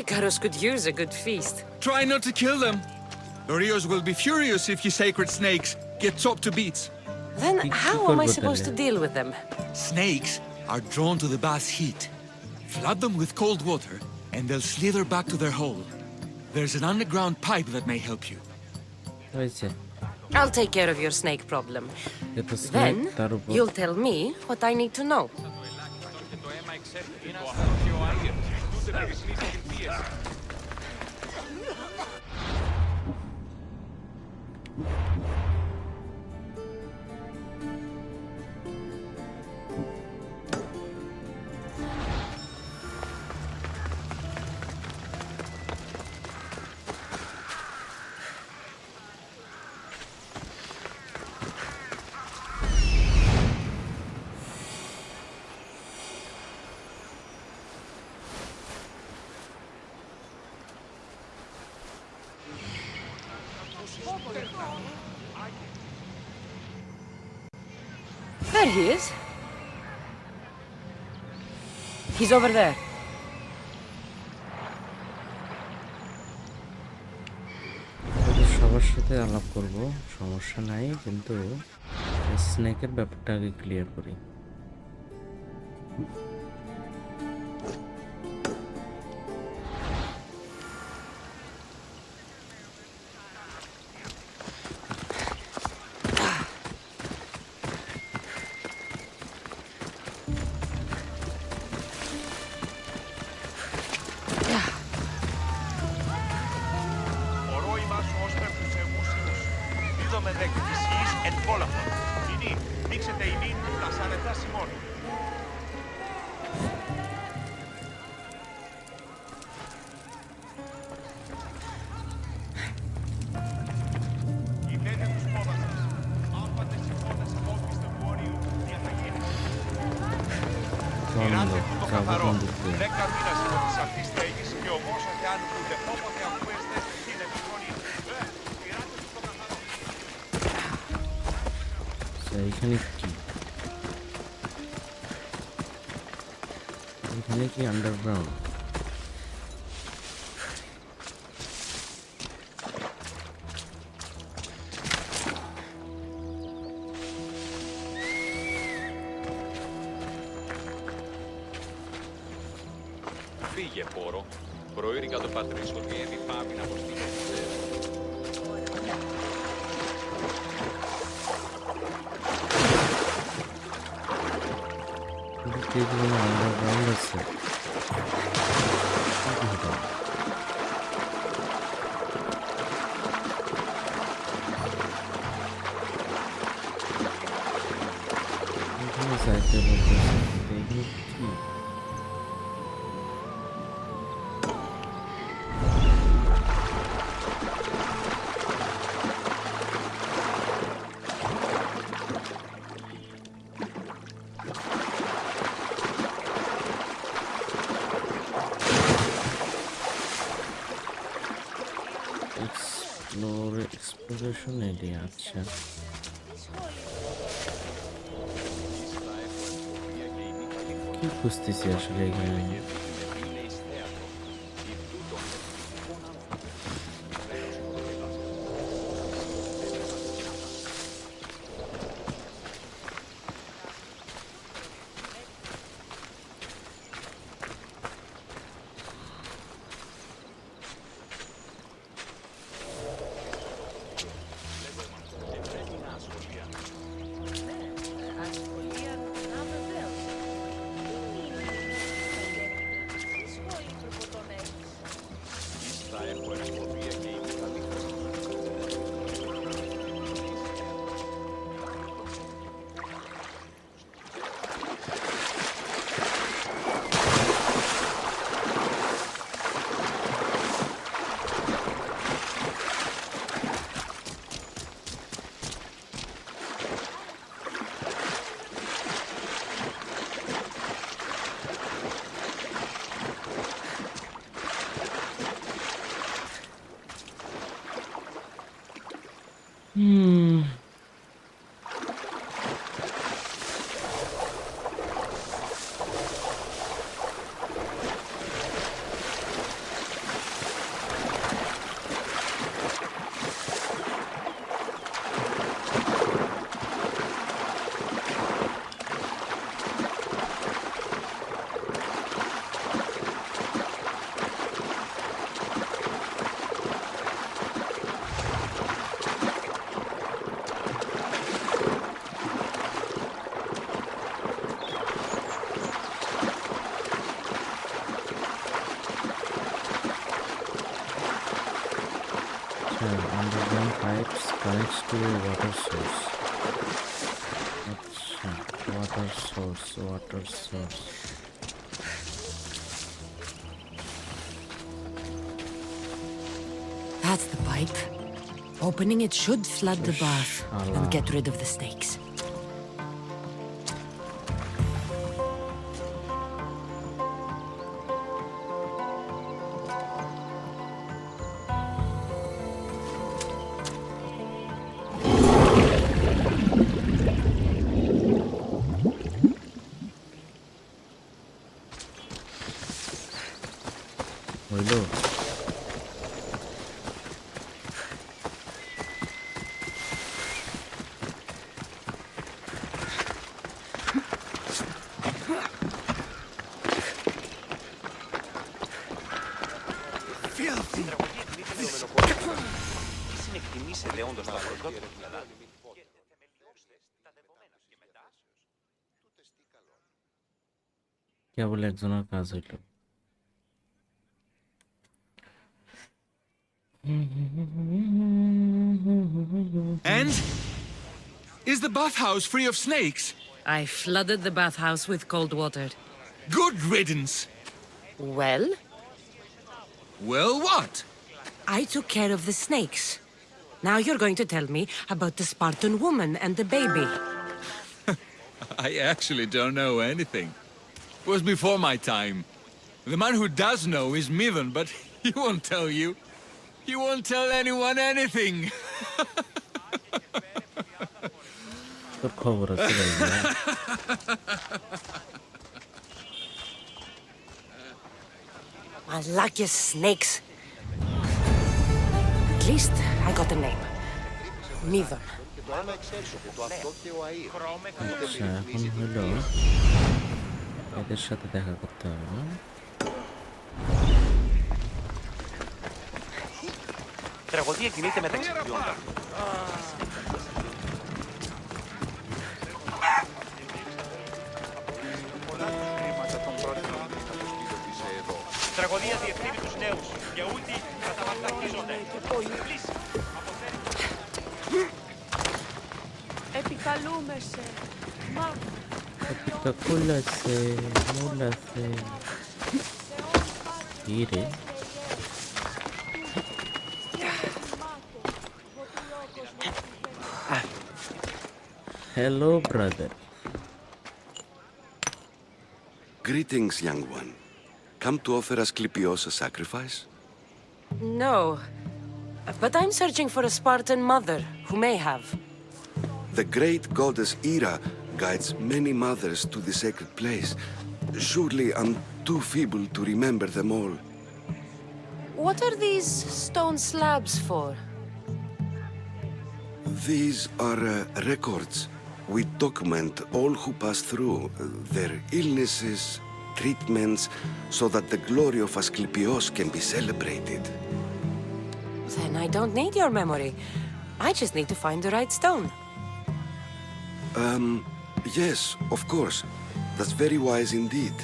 Icarus could use a good feast. Try not to kill them. Dorios will be furious if you sacred snakes get chopped to bits. Then how am I supposed to deal with them? Snakes are drawn to the bath's heat. Flood them with cold water, and they'll slither back to their hole. There's an underground pipe that may help you. হয়েছে। I'll take care of your snake problem. এটা snake Then তার উপর you'll tell me what I need to know. There he is. He's over there. সবার সাথে আলাপ করব, সমস্যা নাই, কিন্তু স্নেকের ব্যাপারটা আগে ক্লিয়ার করি। এখানে কি, এখানে কি আন্ডারগ্রাউন্ড? Φύγε, πόρο. Προήρυγα το πατρίσιο και επιπάβει να αποστείλει. Τι είναι αυτό, exploration area, আচ্ছা কি খুঁজতেছি আসলে এখানে underground pipes connects to a water source. Achha, water source. That's the pipe. Opening it should flood the bath and get rid of the snakes. হইলো Συνεκτιμήσετε όντως τα προδόματα. কেবল একজনের কাজ হইল And? Is the bathhouse free of snakes? I flooded the bathhouse with cold water. Good riddance. Well, Well, what? I took care of the snakes. Now you're going to tell me about the Spartan woman and the baby. I actually don't know anything. It was before my time. The man who does know is Mivan, but he won't tell you. He won't tell anyone anything. তোর খবর আছে ভাই Malakia's snakes. At least I got a name. Mivan. আচ্ছা এখন হলো এদের সাথে দেখা করতে হবে না Τραγωδία κινείται μεταξύ τριών. Τραγωδία διευθύνει τους νέους και ούτε καταβαρτακίζονται. Επικαλούμεσαι. Μα... Επικακούλασε, μούλασε. Ήρε. Hello, brother. Greetings, young one. Come to offer Asclepios a sacrifice? No. But I'm searching for a Spartan mother who may have. The great goddess Hera guides many mothers to the sacred place. Surely I'm too feeble to remember them all. What are these stone slabs for? These are records. We document all who pass through, their illnesses, treatments, so that the glory of Asclepios can be celebrated. Then I don't need your memory. I just need to find the right stone. Yes, of course. That's very wise indeed.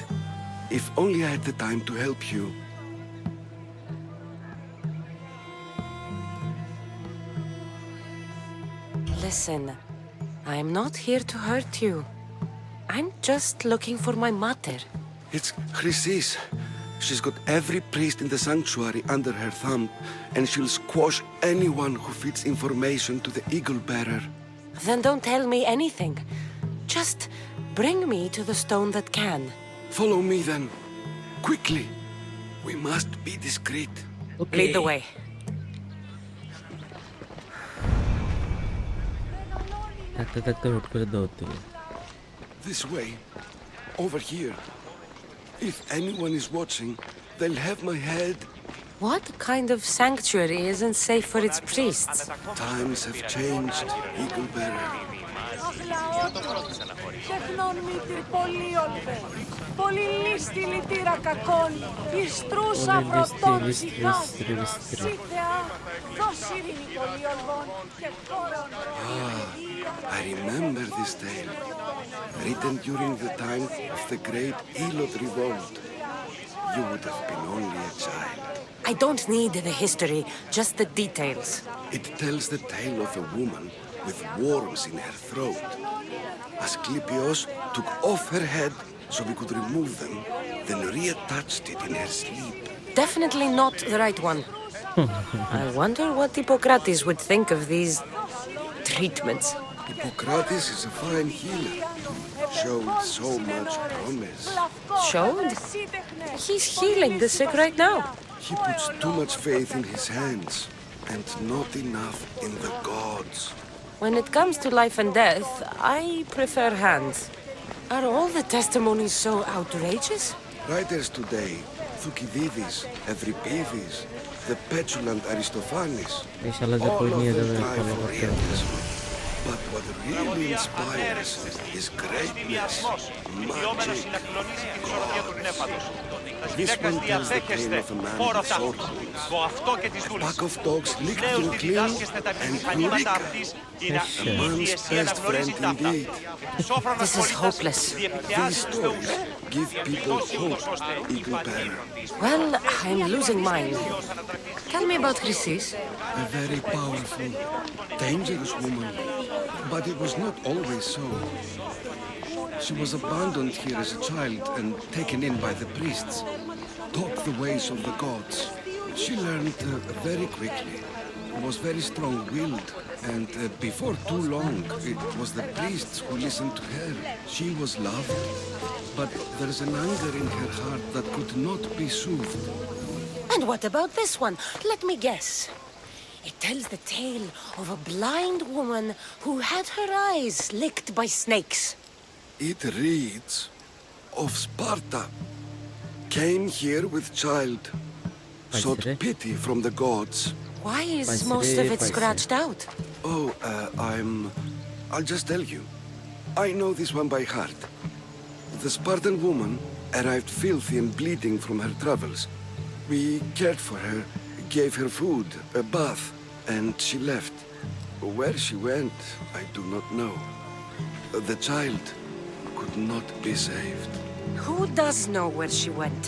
If only I had the time to help you. Listen, I'm not here to hurt you. I'm just looking for my mother. It's Chrysis. She's got every priest in the sanctuary under her thumb, and she'll squash anyone who feeds information to the Eagle Bearer. Then don't tell me anything. Just bring me to the stone that can. Follow me then. Quickly. We must be discreet. Okay. Lead the way. This way. Over here. If anyone is watching, they'll have my head. What kind of sanctuary isn't safe for its priests? Times have changed, Eagle Bearer. Τεχνών μήτρη πολύολβε, πολυλίστη λυτήρα κακών, ιστρούσα πρωτών ψυχάς, σύθεα, δώσ' ειρήνη πολύολβων και κόρον. I remember this tale, written during the time of the great Elot revolt. You would have been only a child. I don't need the history, just the details. It tells the tale of a woman with worms in her throat. Asclepios took off her head so we could remove them, then reattached it in her sleep. Definitely not the right one. I wonder what Hippocrates would think of these treatments. Hippocrates is a fine healer. Showed so much promise. Showed? He's healing the sick right now. He puts too much faith in his hands, and not enough in the gods. When it comes to life and death, I prefer hands. Are all the testimonies so outrageous? Writers today, Thucydides, Euripides, the petulant Aristophanes, all of them try for realism. But what really inspires is greatness, magic, gods. This one tells the tale of a man with sword wounds. A pack of dogs licked him clean, and Eureka, a man's best friend indeed. This is hopeless. These stories give people hope, Eagle Bearer. Well, I'm losing mine. Tell me about Chrysis. A very powerful, dangerous woman. But it was not always so. She was abandoned here as a child and taken in by the priests. Taught the ways of the gods. She learned very quickly. Was very strong-willed. And before too long, it was the priests who listened to her. She was loved. But there's an anger in her heart that could not be soothed. And what about this one? Let me guess. It tells the tale of a blind woman who had her eyes licked by snakes. It reads of Sparta. Came here with child. Sought pity from the gods. Why is most of it scratched out? Oh, I'll just tell you. I know this one by heart. The Spartan woman arrived filthy and bleeding from her travels. We cared for her, gave her food, a bath, and she left. Where she went, I do not know. The child could not be saved. Who does know where she went?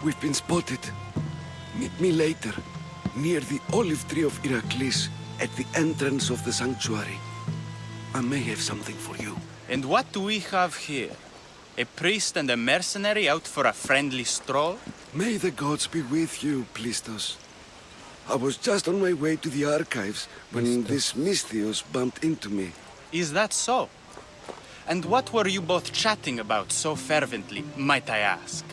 We've been spotted. Meet me later, near the olive tree of Iraklis, at the entrance of the sanctuary. I may have something for you. And what do we have here? A priest and a mercenary out for a friendly stroll? May the gods be with you, Plistos. I was just on my way to the archives when this Misthios bumped into me. Is that so? And what were you both chatting about so fervently, might I ask?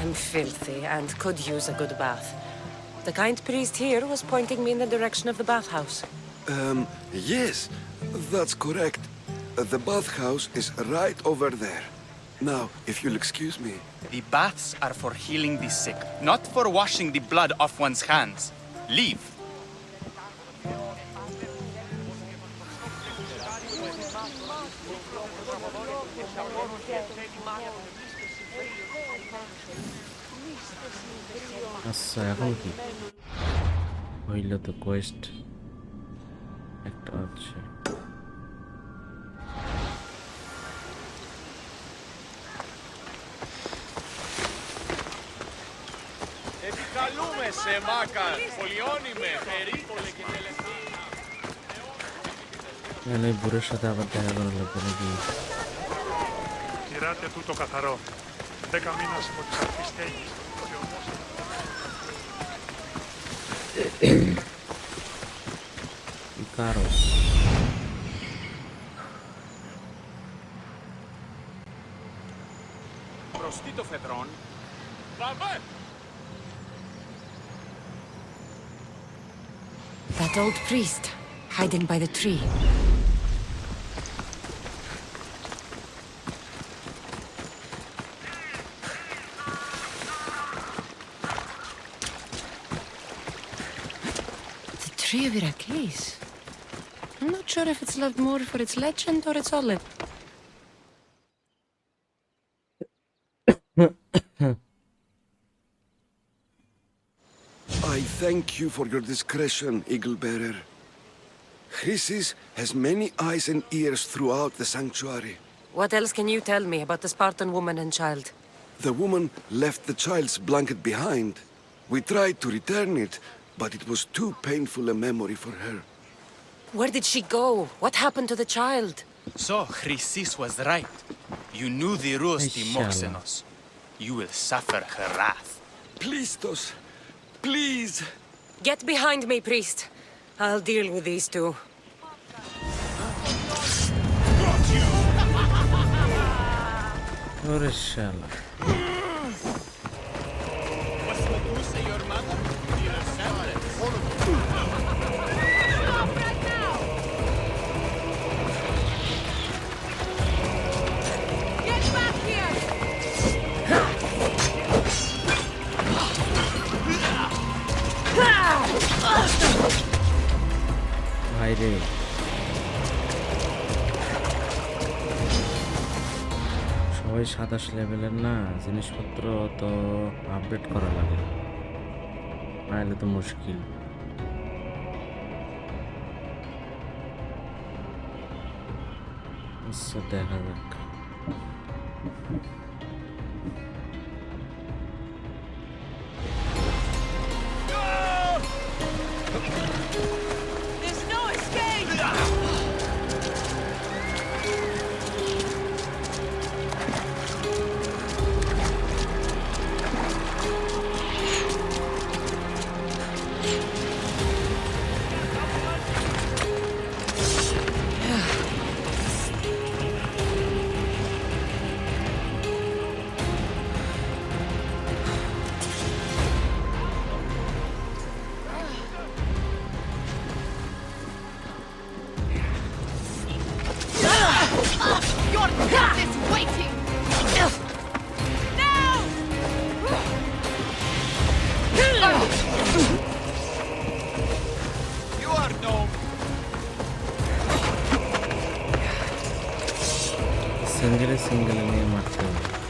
I'm filthy and could use a good bath. The kind priest here was pointing me in the direction of the bathhouse. Yes, that's correct. The bathhouse is right over there. Now, if you'll excuse me. The baths are for healing the sick, not for washing the blood off one's hands. Leave. আচ্ছা এখন কি হইল তো Quest একটা আছে Επικαλούμε σε Μάκαν, πολιώνυμε, περίπολε και τελευταία. মানে বুড়োর সাথে আবার দেখা করা লাগবে নাকি Τηράτε τούτο καθαρό. 10 μήνας από τις αρχές στέγης. Ikaros. Προστεί το φεδρόν. Πάμε! That old priest, hiding by the tree. The tree of Iraklis. I'm not sure if it's loved more for its legend or its olive. I thank you for your discretion, Eagle Bearer. Chrysis has many eyes and ears throughout the sanctuary. What else can you tell me about the Spartan woman and child? The woman left the child's blanket behind. We tried to return it, but it was too painful a memory for her. Where did she go? What happened to the child? So, Chrysis was right. You knew the rules, Timoxenos. You will suffer her wrath. Plistos, please. Get behind me, priest. I'll deal with these two. ওরে শালা ভাই রে সবাই 27 লেভেলের না জিনিসপত্র তো update করা লাগে নাহলে তো মুশকিল আচ্ছা দেখা যাক Your death is waiting! No! You are no... সিঙ্গেলে নিয়ে মারতে হবে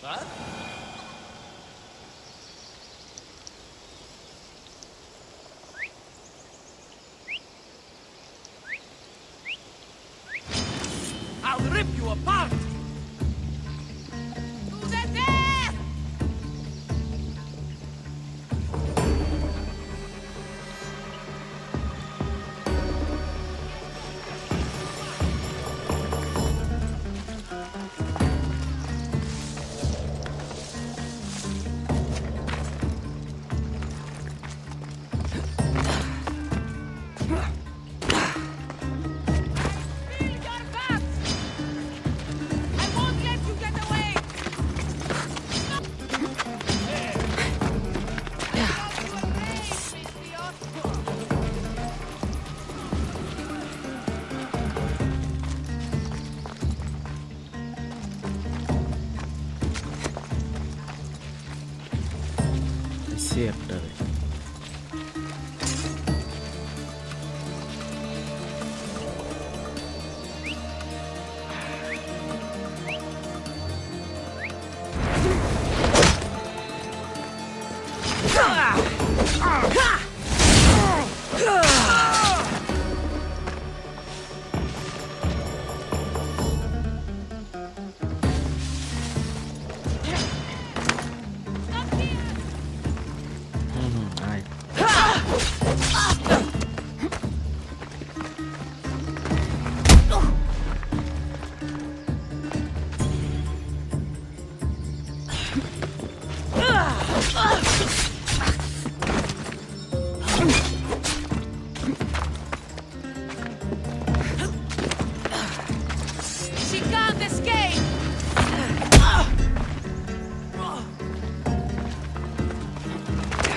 Huh? I'll rip you apart! সে একটা She can't escape!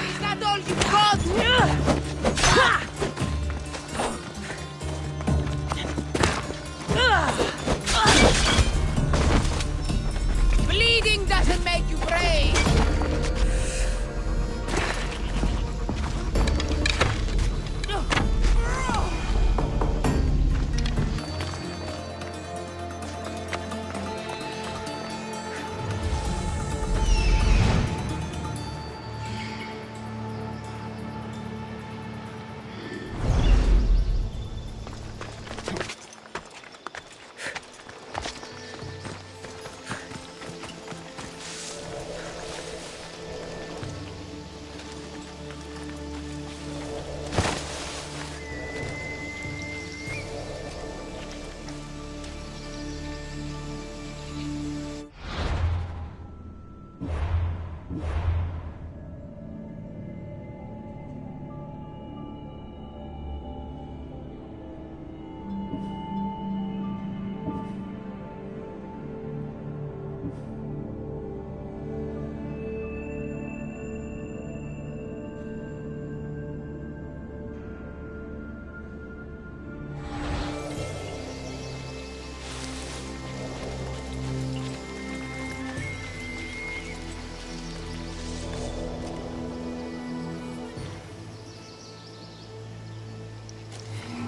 Is that all you got? Bleeding doesn't make you brave!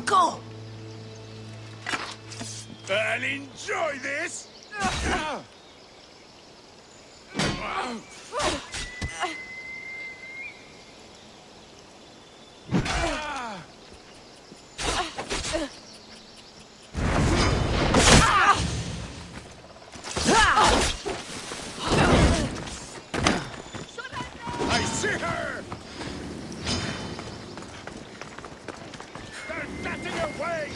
Go! I'll enjoy this! I see her! They're getting away!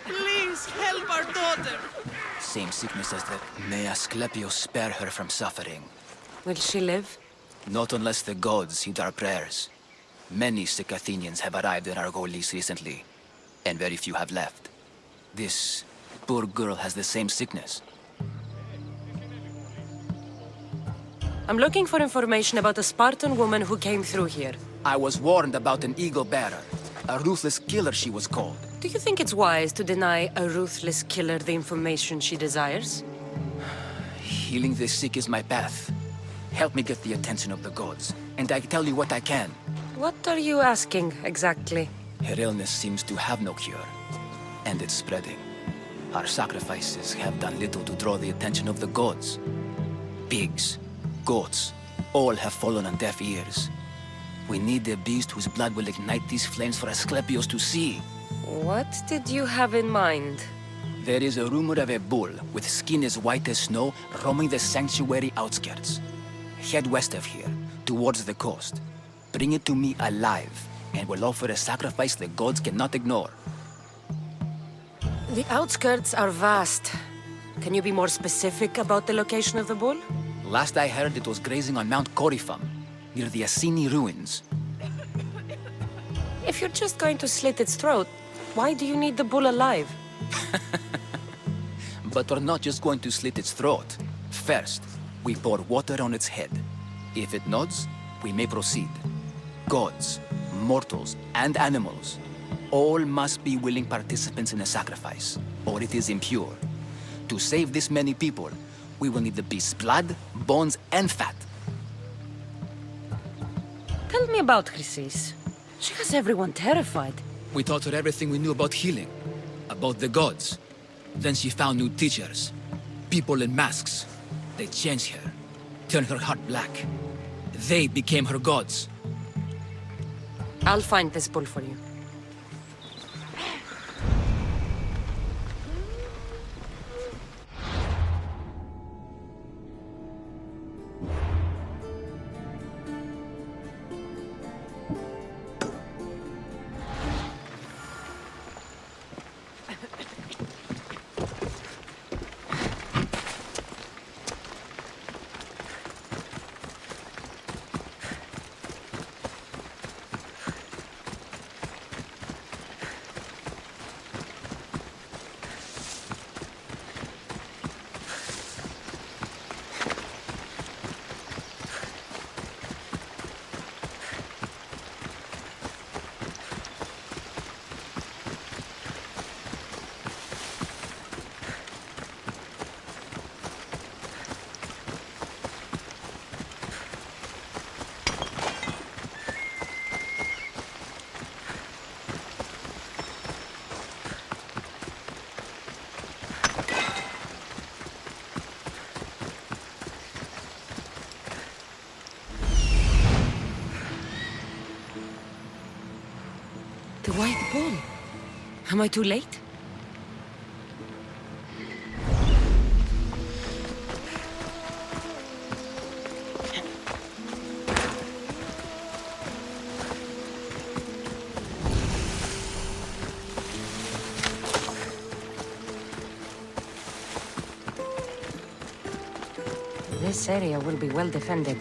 Please help our daughter! Same sickness as the... May Asclepius spare her from suffering. Will she live? Not unless the gods heed our prayers. Many sick Athenians have arrived in Argolis recently, and very few have left. This poor girl has the same sickness. I'm looking for information about a Spartan woman who came through here. I was warned about an eagle bearer. A ruthless killer, she was called. Do you think it's wise to deny a ruthless killer the information she desires? Healing the sick is my path. Help me get the attention of the gods, and I tell you what I can. What are you asking, exactly? Her illness seems to have no cure, and it's spreading. Our sacrifices have done little to draw the attention of the gods. Pigs, goats, all have fallen on deaf ears. We need a beast whose blood will ignite these flames for Asclepius to see. What did you have in mind? There is a rumor of a bull with skin as white as snow roaming the sanctuary outskirts. Head west of here, towards the coast. Bring it to me alive, and we'll offer a sacrifice the gods cannot ignore. The outskirts are vast. Can you be more specific about the location of the bull? Last I heard, it was grazing on Mount Corifum, near the Assini ruins. If you're just going to slit its throat, why do you need the bull alive? But we're not just going to slit its throat. First, we pour water on its head. If it nods, we may proceed. Gods, mortals, and animals, all must be willing participants in a sacrifice, or it is impure. To save this many people, we will need the beast's blood, bones, and fat. Tell me about Chrysis. She has everyone terrified. We taught her everything we knew about healing, about the gods. Then she found new teachers, people in masks. They changed her, turned her heart black. They became her gods. I'll find this bull for you. The white ball. Am I too late? This area will be well defended.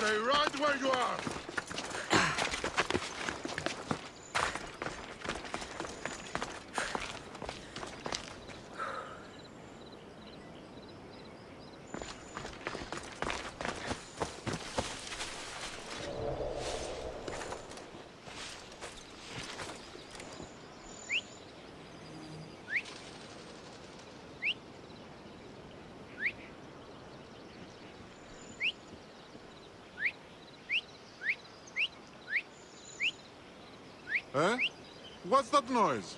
Stay right where you are! Eh? What's that noise?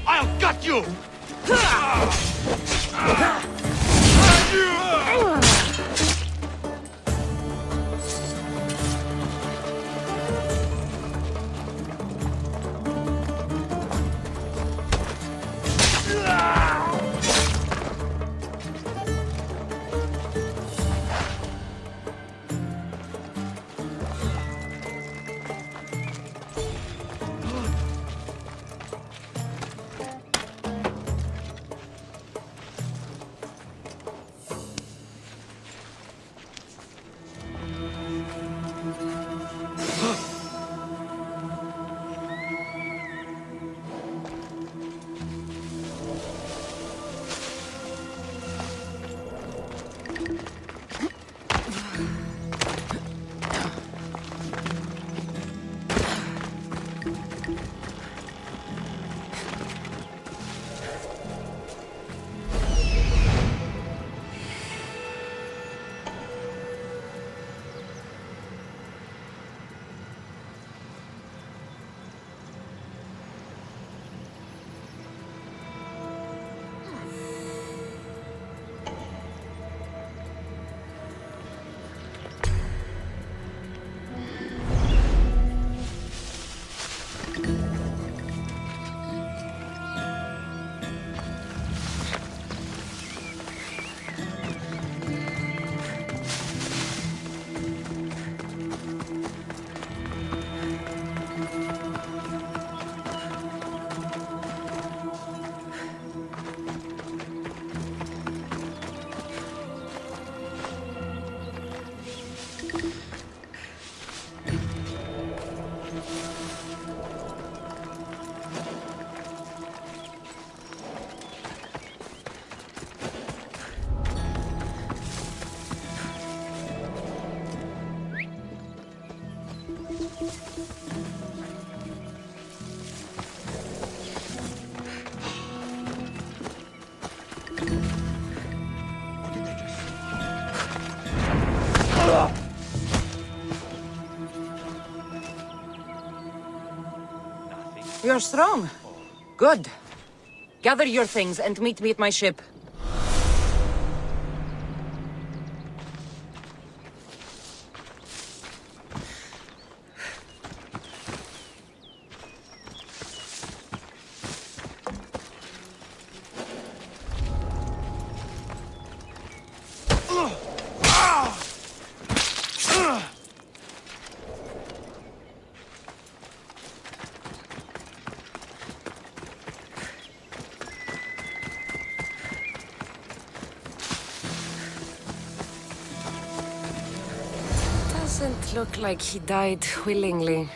I'll gut you! You're strong. Good. Gather your things and meet me at my ship. Doesn't look like he died willingly.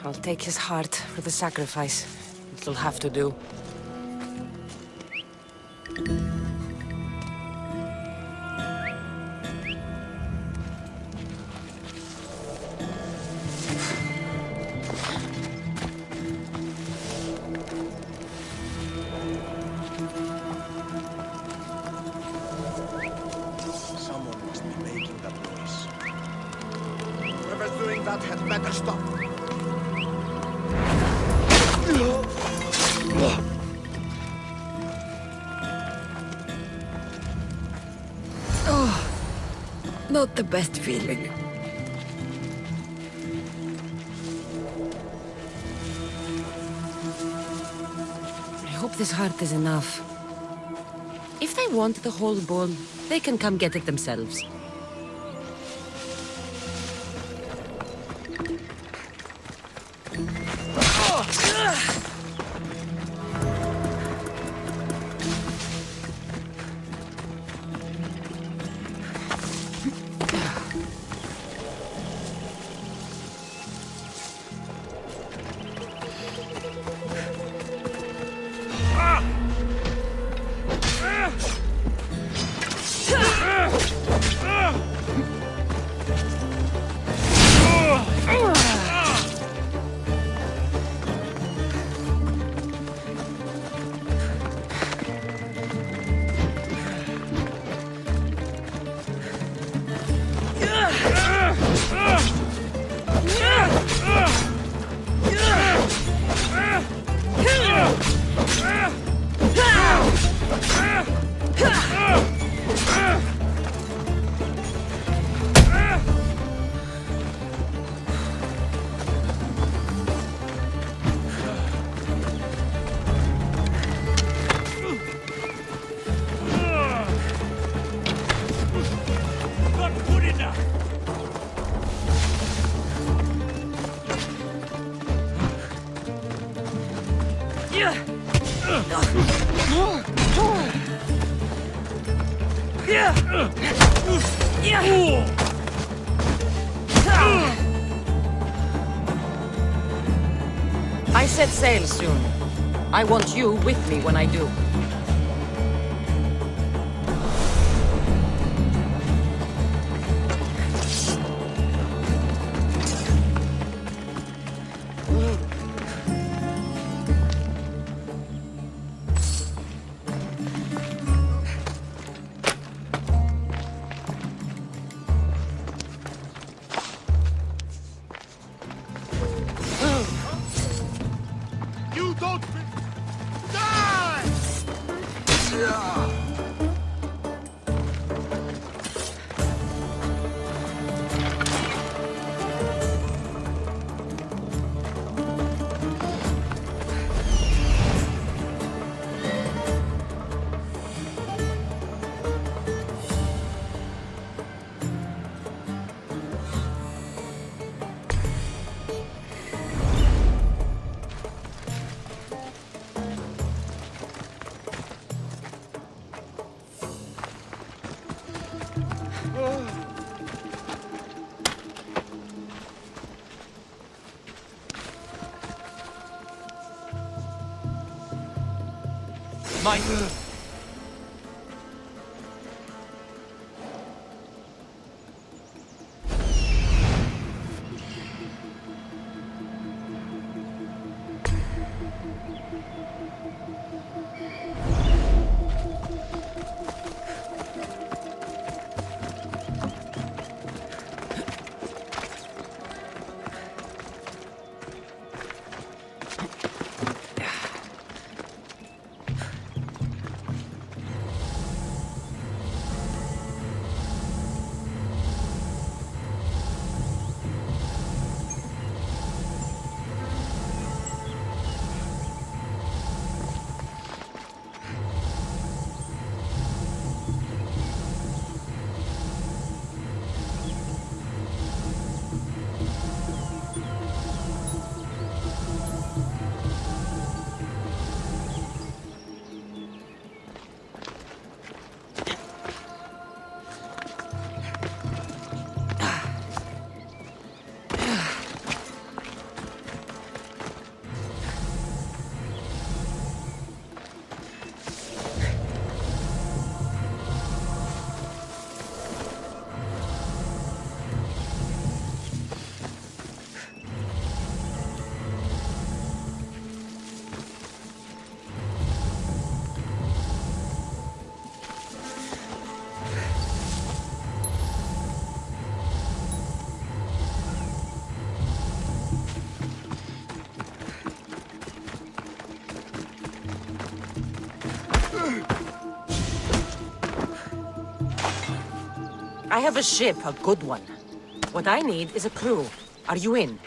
I'll take his heart for the sacrifice. It'll have to do. Someone must be making that noise. Whoever's doing that had better stop. Oh, not the best feeling. I hope this heart is enough. If they want the whole bowl, they can come get it themselves. I set sail soon. I want you with me when I do. You don't die! Mine. I have a ship, a good one. What I need is a crew. Are you in?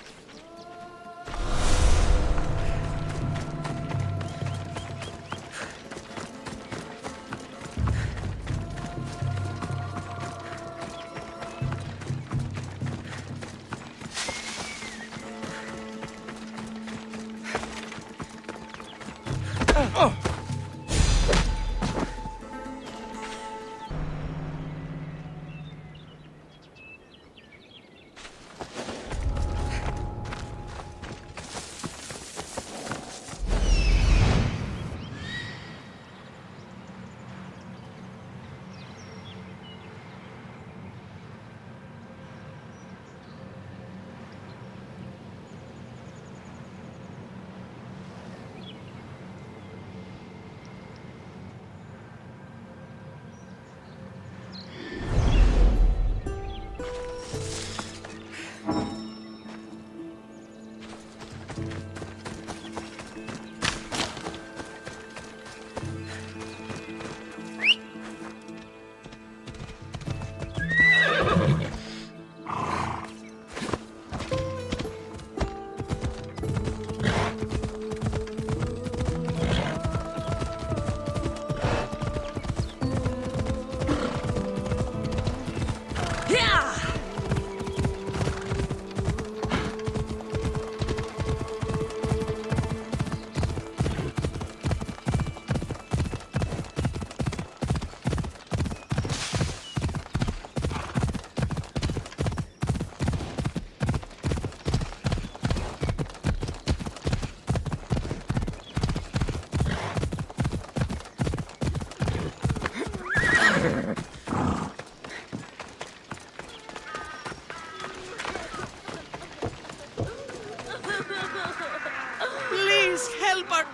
Please help her!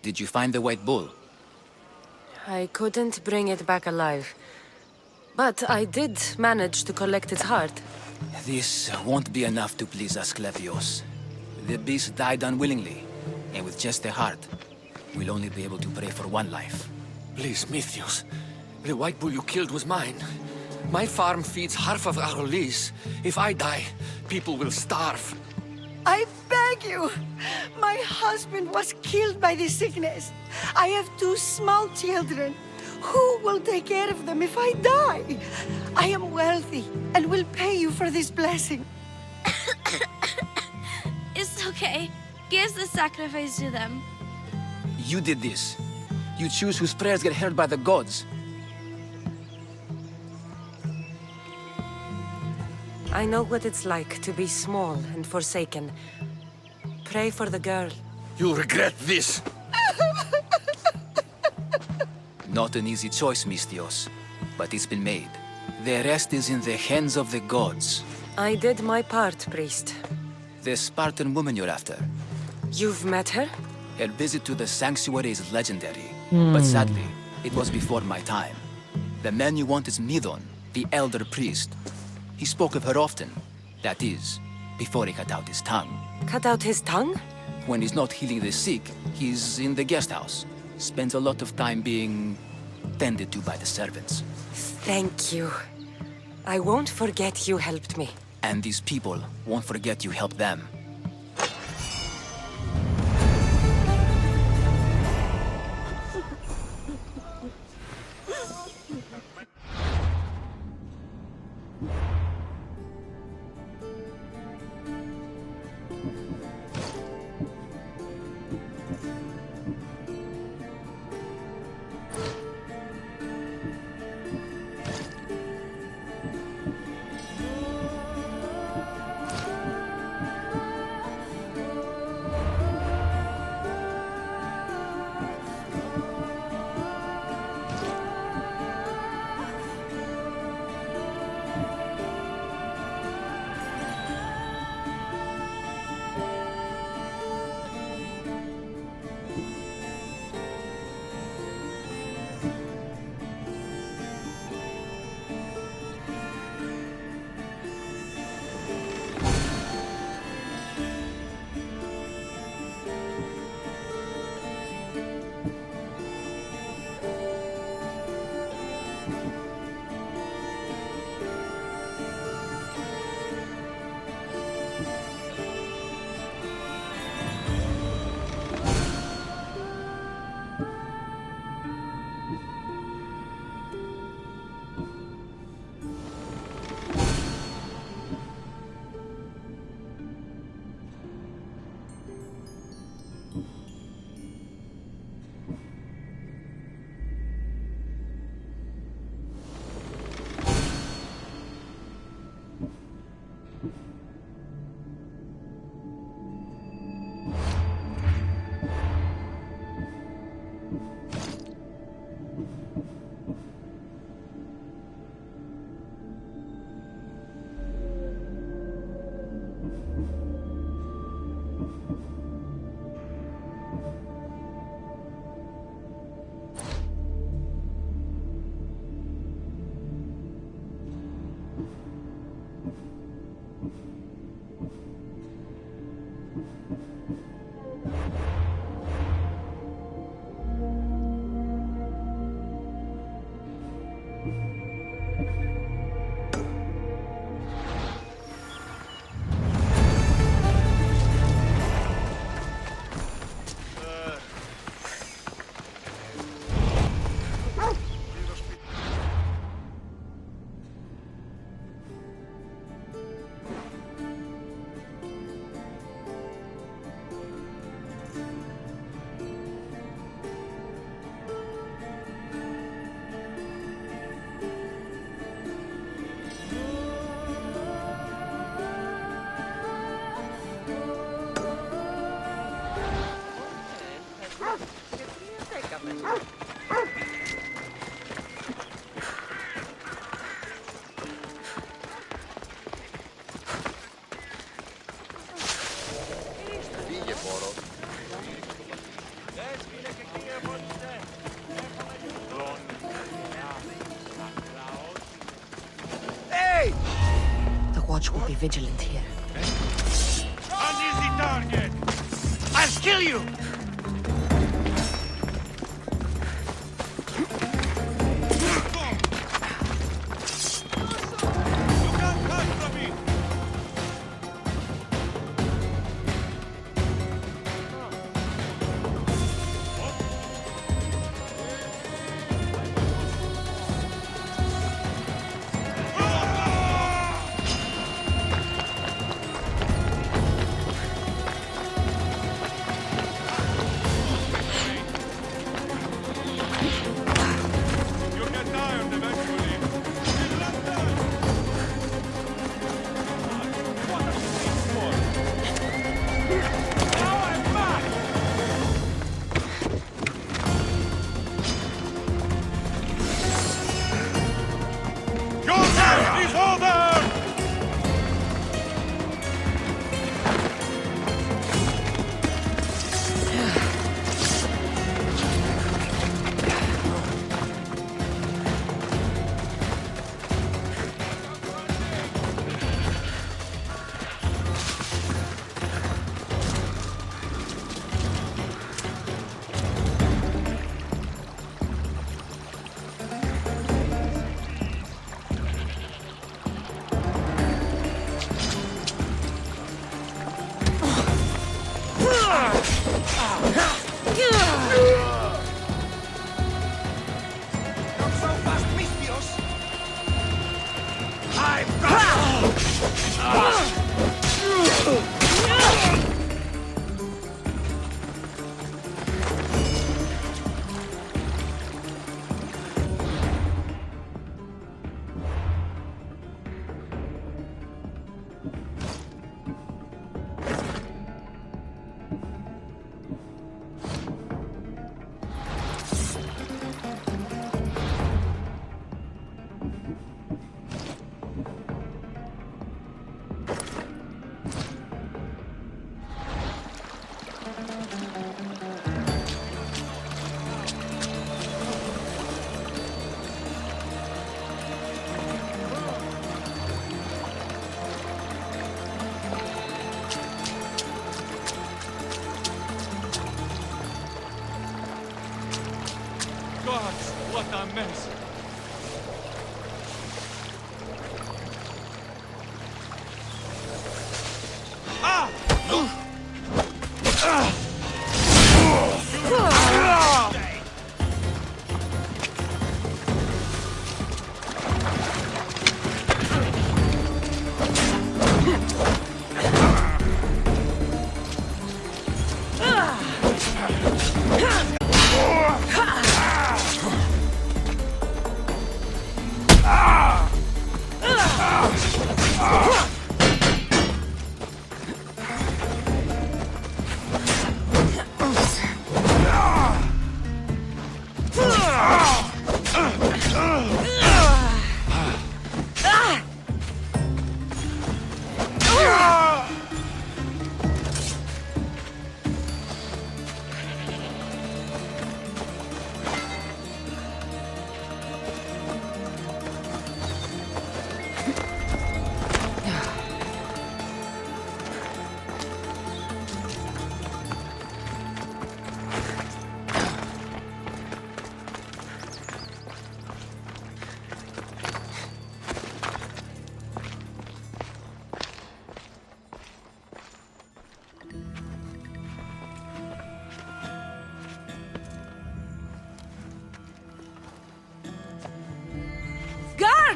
Did you find the white bull? I couldn't bring it back alive. But I did manage to collect its heart. This won't be enough to please Asclepios. The beast died unwillingly, and with just the heart, we'll only be able to pray for one life. Please, Mythios. The white bull you killed was mine. My farm feeds half of Arolis. If I die, people will starve. I beg you! My husband was killed by this sickness. I have 2 small children. Who will take care of them if I die? I am wealthy and will pay you for this blessing. It's okay. Give the sacrifice to them. You did this. You choose whose prayers get heard by the gods. I know what it's like to be small and forsaken. Pray for the girl. You'll regret this. Not an easy choice, Mystios, but it's been made. The rest is in the hands of the gods. I did my part, priest. The Spartan woman you're after. You've met her? Her visit to the sanctuary is legendary, but sadly, it was before my time. The man you want is Midon, the elder priest. He spoke of her often. That is, before he cut out his tongue. Cut out his tongue? When he's not healing the sick, he's in the guest house. Spends a lot of time being tended to by the servants. Thank you. I won't forget you helped me. And these people won't forget you helped them. The watch will be vigilant here. An easy target! I'll kill you!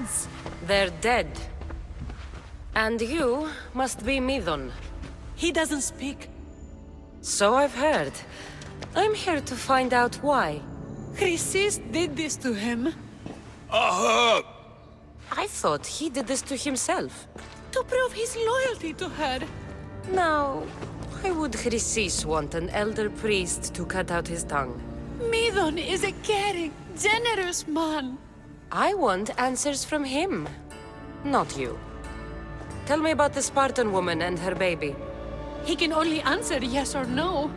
gods! They're dead. And you must be Midon. He doesn't speak. So I've heard. I'm here to find out why. Chrysis did this to him. I thought he did this to himself. To prove his loyalty to her. Now, why would Chrysis want an elder priest to cut out his tongue? Midon is a caring, generous man. I want answers from him, not you. Tell me about the Spartan woman and her baby. He can only answer yes or no.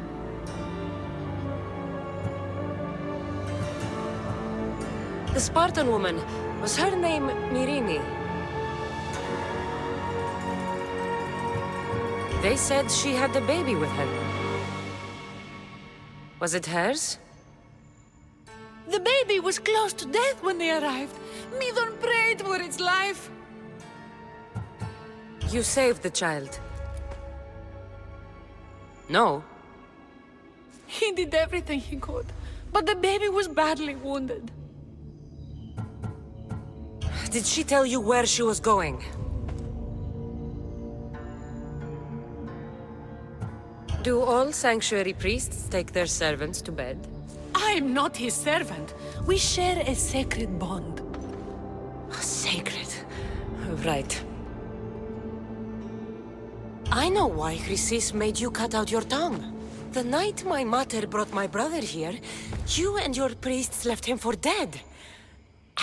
The Spartan woman, was her name Myrine? They said she had the baby with her. Was it hers? The baby was close to death when they arrived. Midon prayed for its life. You saved the child. No? He did everything he could, but the baby was badly wounded. Did she tell you where she was going? Do all sanctuary priests take their servants to bed? I am not his servant. We share a sacred bond. Sacred. Right. I know why Chrysis made you cut out your tongue. The night my mater brought my brother here, you and your priests left him for dead.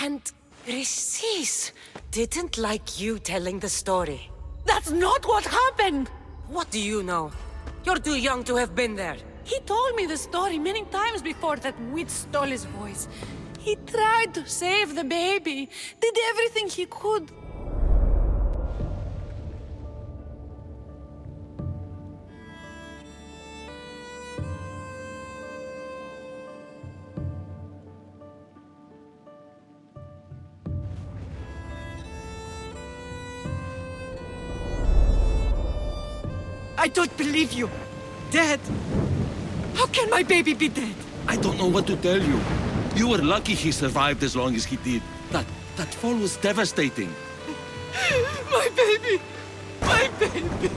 And Chrysis didn't like you telling the story. That's not what happened! What do you know? You're too young to have been there. He told me the story many times before that witch stole his voice. He tried to save the baby, did everything he could. I don't believe you. Dead? How can my baby be dead? I don't know what to tell you. You were lucky he survived as long as he did. That fall was devastating. My baby! My baby!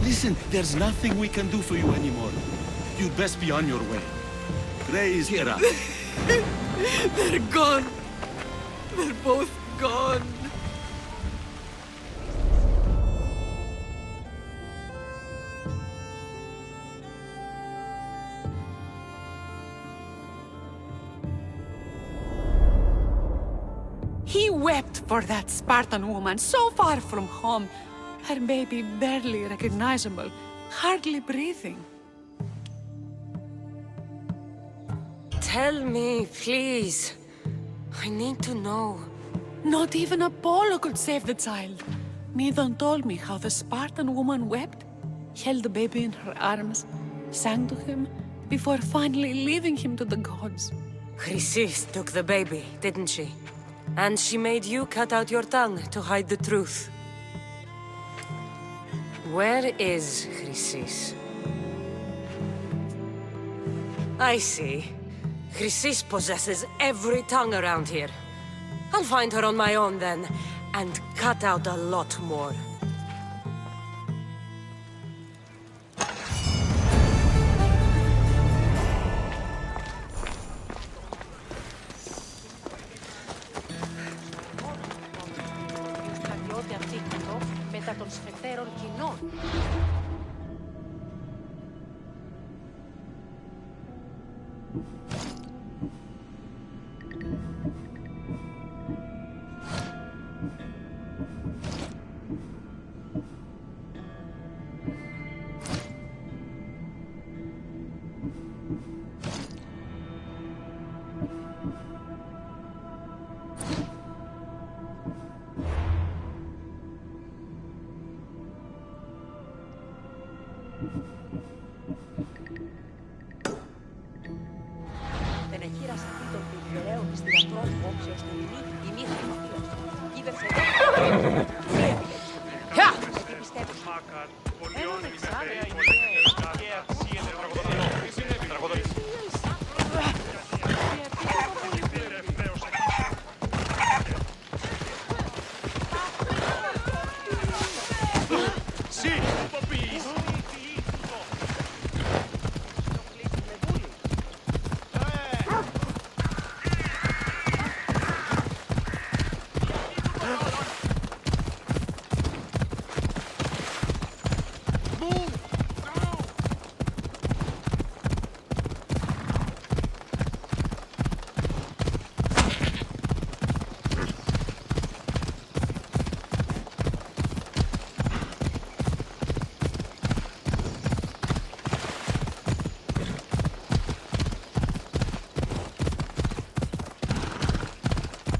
Listen, there's nothing we can do for you anymore. You'd best be on your way. Grace, Hera. They're gone. They're both gone. He wept for that Spartan woman, so far from home. Her baby barely recognizable, hardly breathing. Tell me, please. I need to know. Not even Apollo could save the child. Midon told me how the Spartan woman wept, held the baby in her arms, sang to him, before finally leaving him to the gods. Chrysis took the baby, didn't she? And she made you cut out your tongue to hide the truth. Where is Chrysis? I see. Chrysis possesses every tongue around here. I'll find her on my own then, and cut out a lot more. Δεν εχείρασα τίτλο του υπεραίων της τυραντρός όψεως του μη τιμή χρηματίως. Κύβερσε γιατί πιστεύεις. Ένα εξάρτημα και αξίες τραγωδοτής. see, puppies!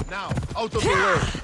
Now, out of the way!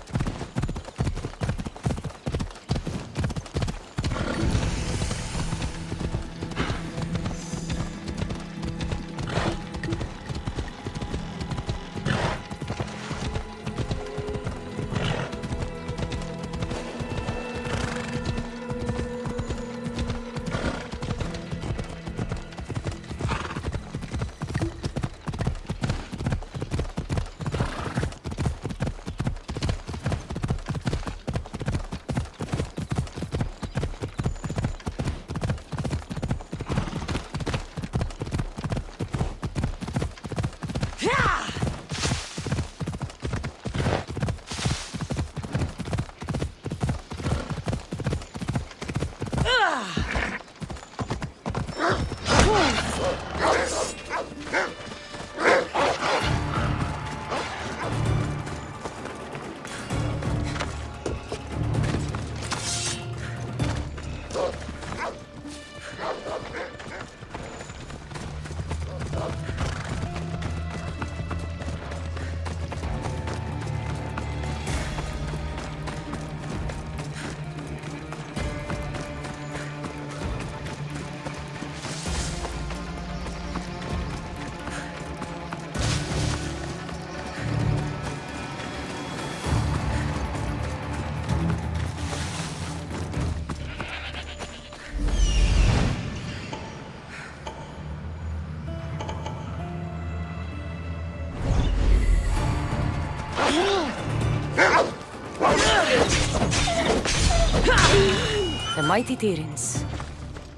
The mighty Tyrants.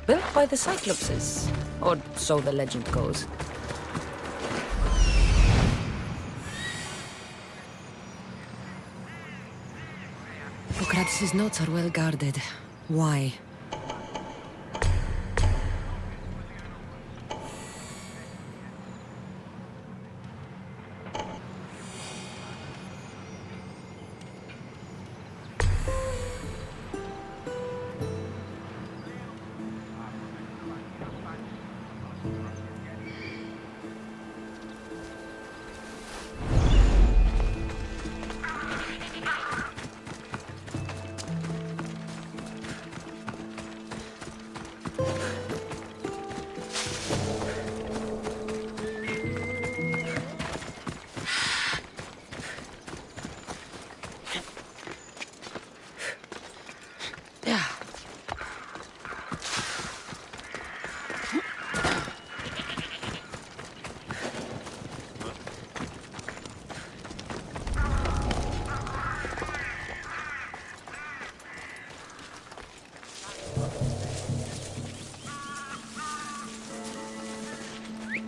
Built by the Cyclopses. Or so the legend goes. Socrates' notes are well guarded. Why?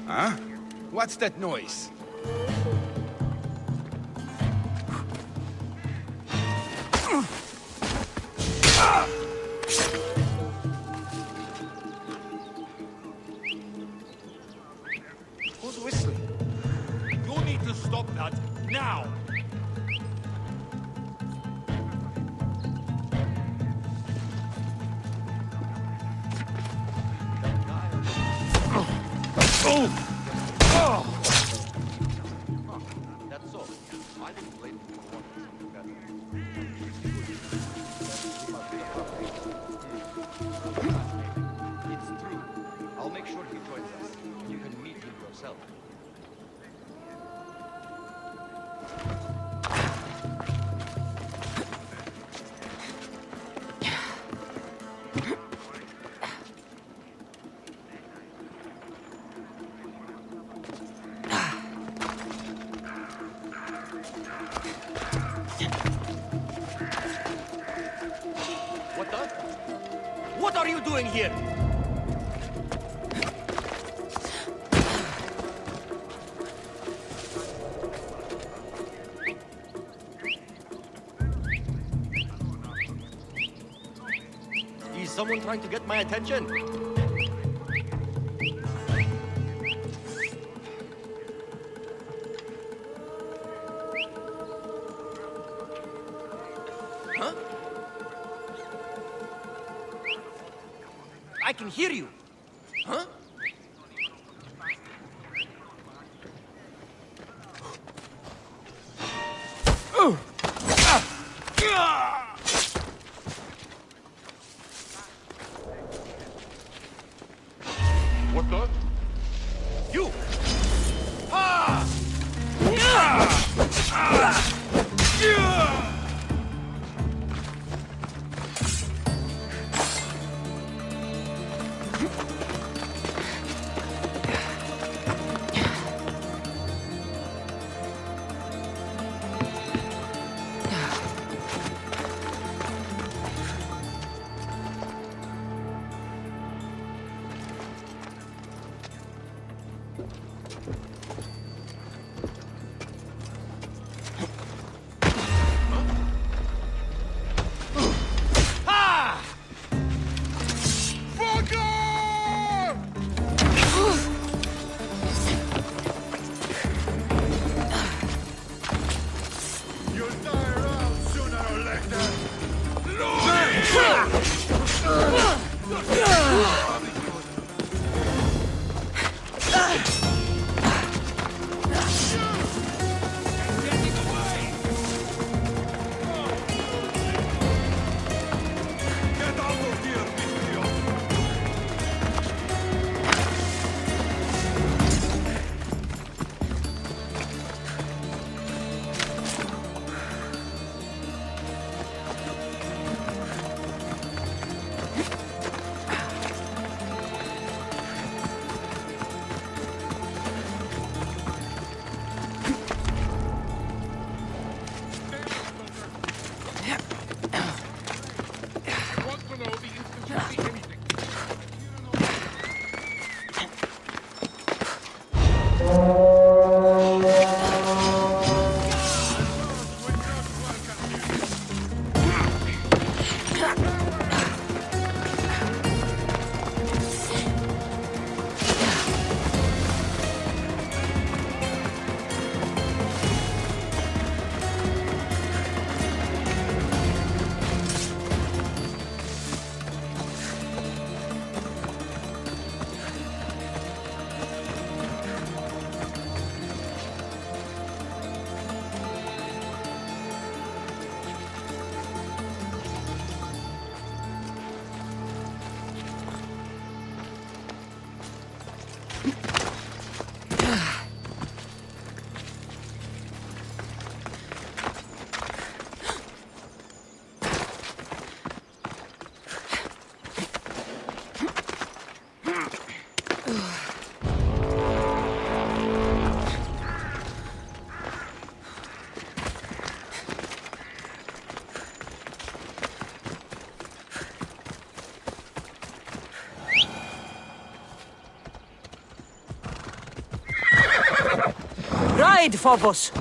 Huh? What's that noise? Who's whistling? You need to stop that now! That's all. I didn't blame you for wanting something better. It's true. I'll make sure he joins us. You can meet him yourself. What the? What are you doing here? Is someone trying to get my attention? Huh? I can hear you. Huh? What the? You! Ah! Ah! Ride, Phobos!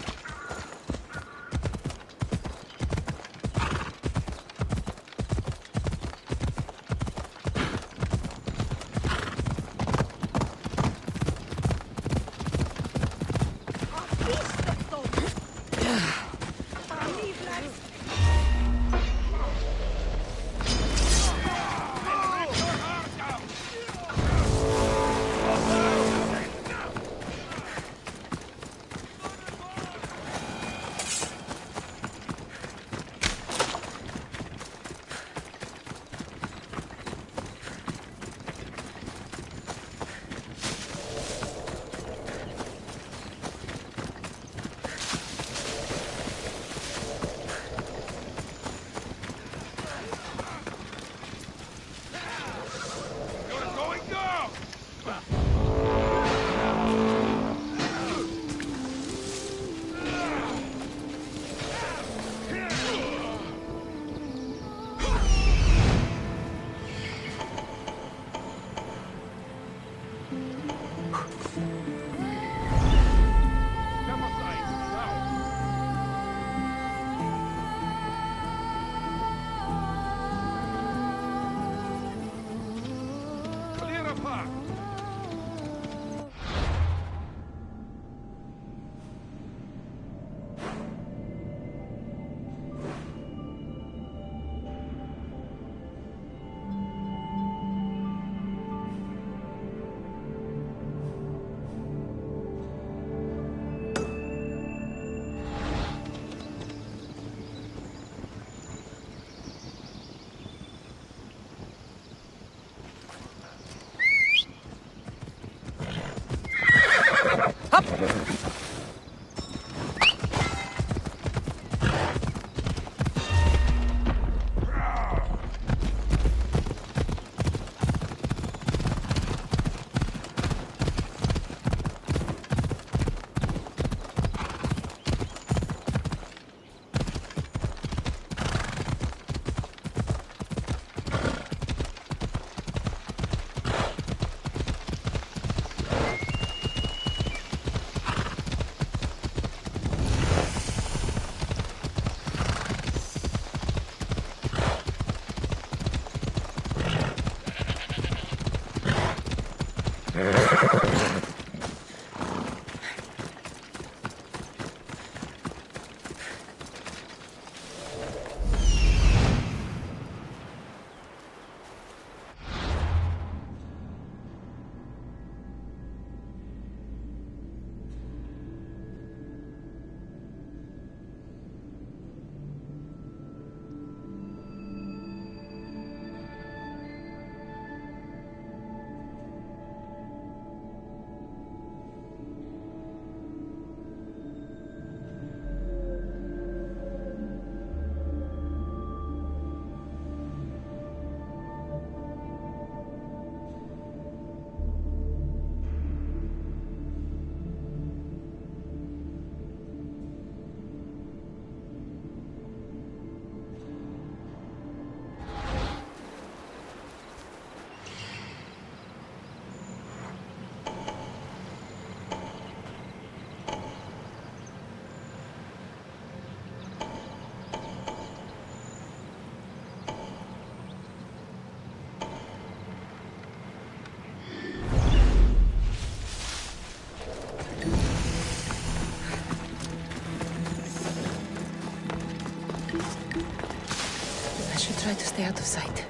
Stay out of sight.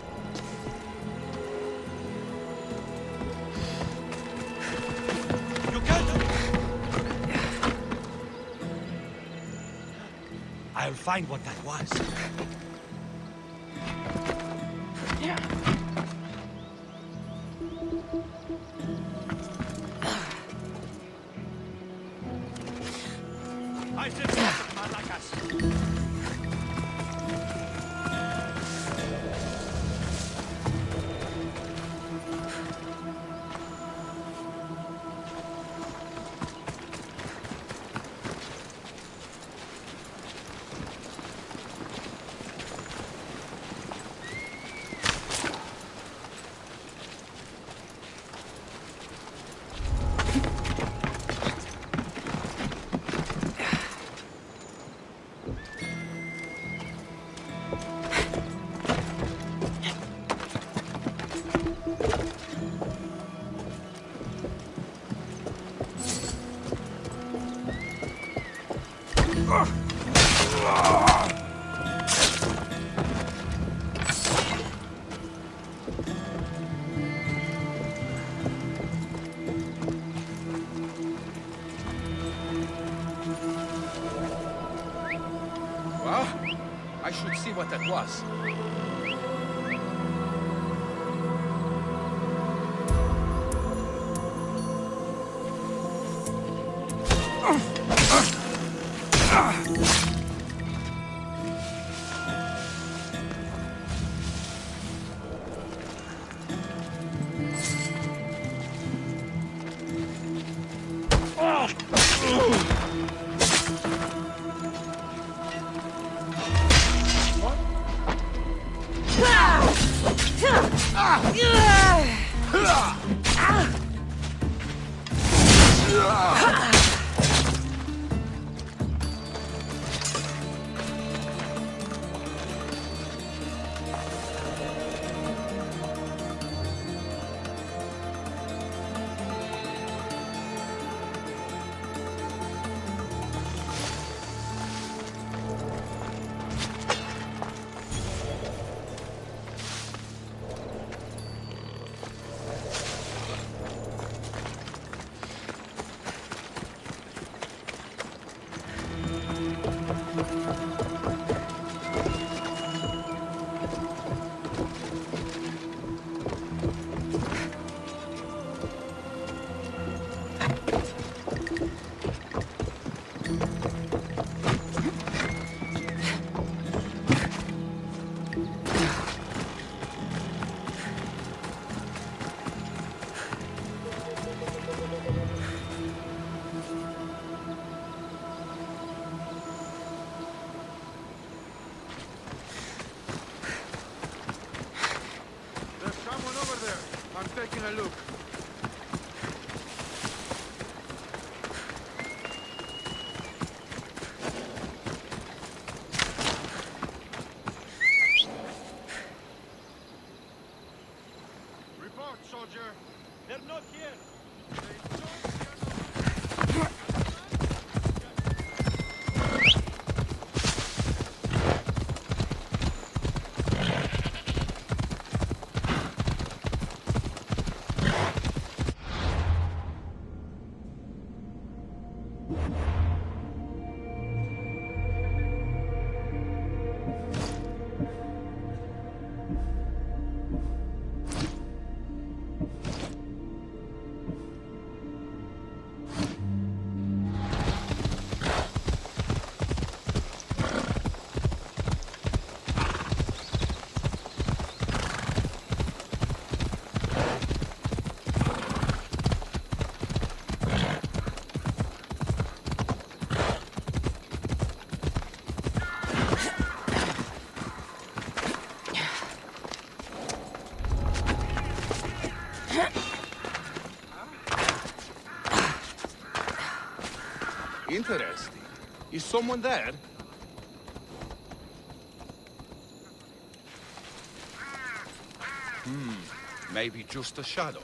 You can't! I'll find what that was. I said Malakas. Well, I should see what that was. I'm taking a look. Report, soldier. They're not here. Interesting. Is someone there? Maybe just a shadow.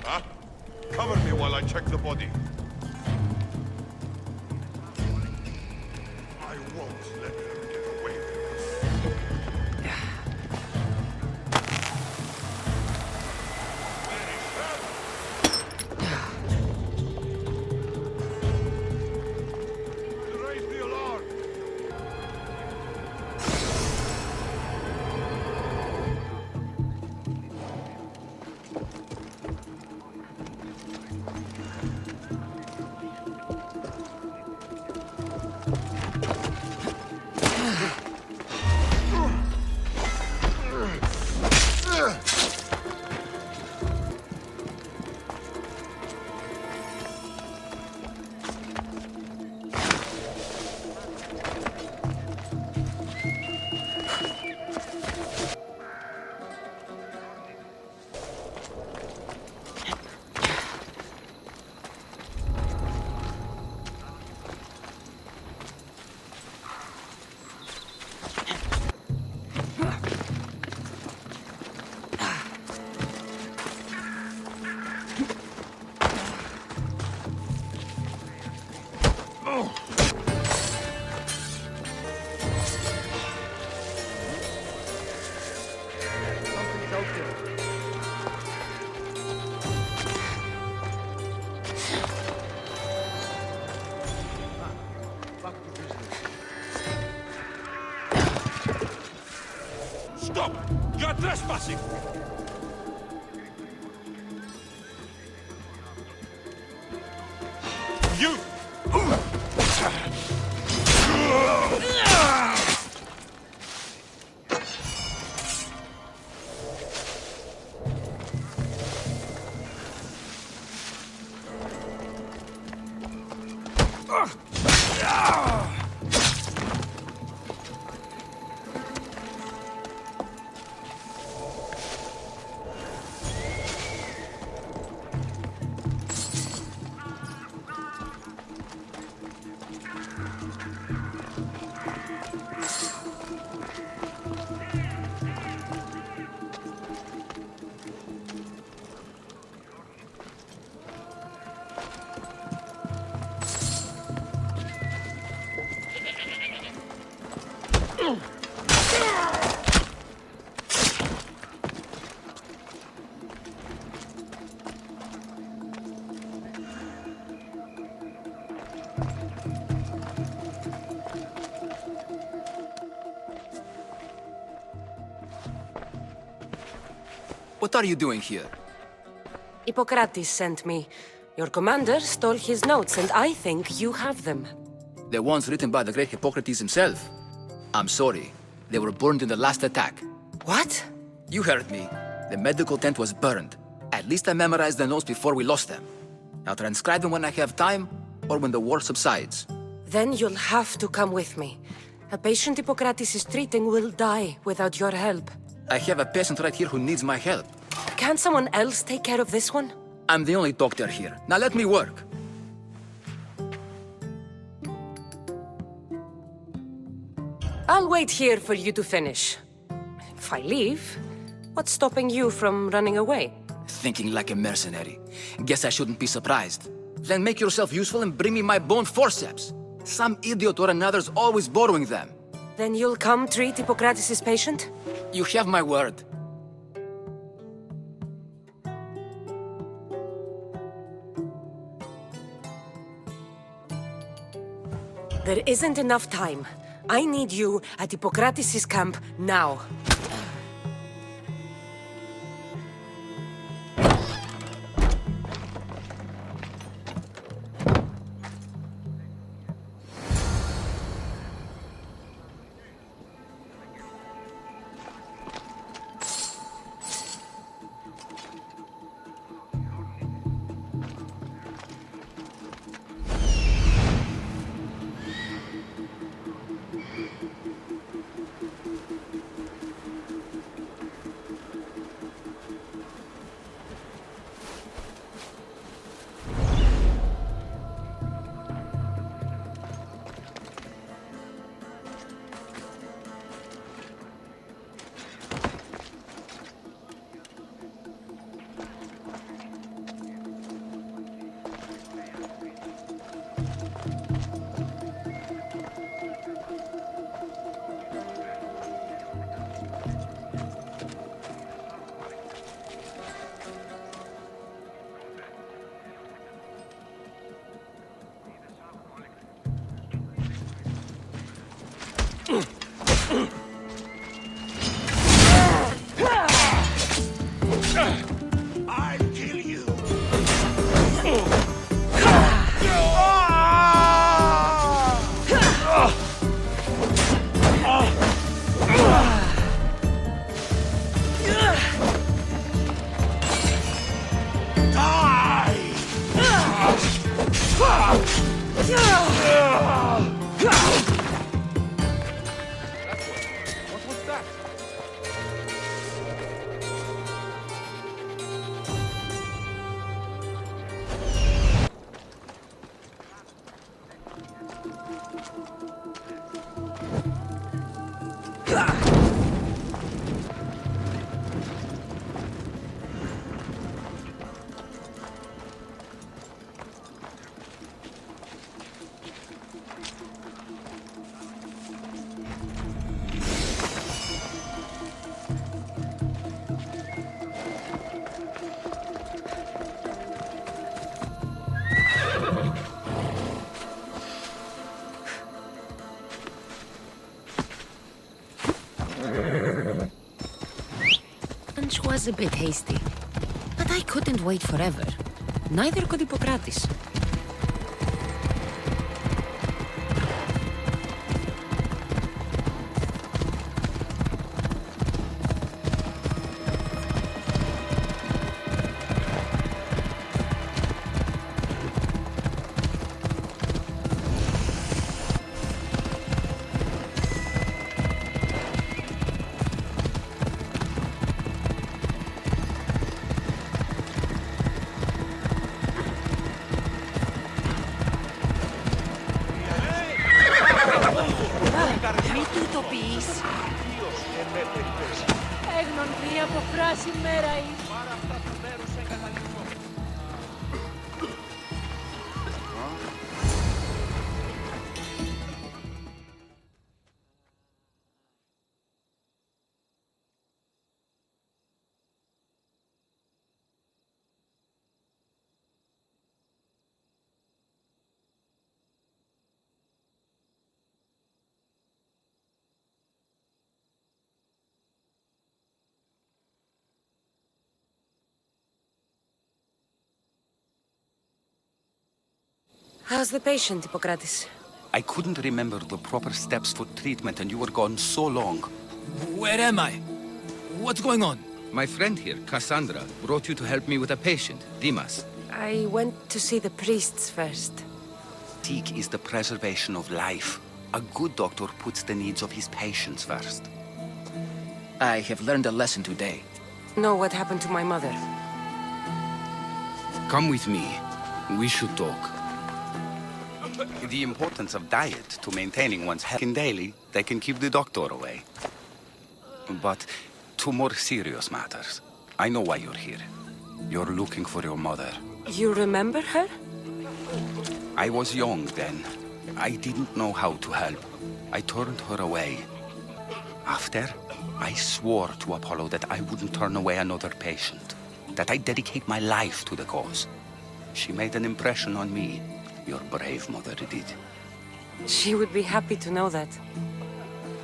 Huh? Cover me while I check the body. I won't let her get away with this. Raise the alarm! Stop! You're trespassing! You! What are you doing here? Hippocrates sent me. Your commander stole his notes, and I think you have them. The ones written by the great Hippocrates himself. I'm sorry. They were burned in the last attack. What? You heard me. The medical tent was burned. At least I memorized the notes before we lost them. I'll transcribe them when I have time, or when the war subsides. Then you'll have to come with me. A patient Hippocrates is treating will die without your help. I have a patient right here who needs my help. Can't someone else take care of this one? I'm the only doctor here. Now let me work. I'll wait here for you to finish. If I leave, what's stopping you from running away? Thinking like a mercenary. Guess I shouldn't be surprised. Then make yourself useful and bring me my bone forceps. Some idiot or another's always borrowing them. Then you'll come treat Hippocrates' patient? You have my word. There isn't enough time. I need you at Hippocrates' camp now. I'll kill you. What was that? Lunch was a bit hasty, but I couldn't wait forever. Neither could Hippocrates. Μη του το πεις. Έγνον δι' από φράση μέρα ή. How's the patient, Hippocrates? I couldn't remember the proper steps for treatment and you were gone so long. Where am I? What's going on? My friend here, Cassandra, brought you to help me with a patient, Dimas. I went to see the priests first. Seek is the preservation of life. A good doctor puts the needs of his patients first. I have learned a lesson today. Know what happened to my mother? Come with me. We should talk. The importance of diet to maintaining one's health daily, they can keep the doctor away. But to more serious matters, I know why you're here. You're looking for your mother. You remember her? I was young then. I didn't know how to help. I turned her away. After, I swore to Apollo that I wouldn't turn away another patient, that I'd dedicate my life to the cause. She made an impression on me. Your brave mother did. She would be happy to know that.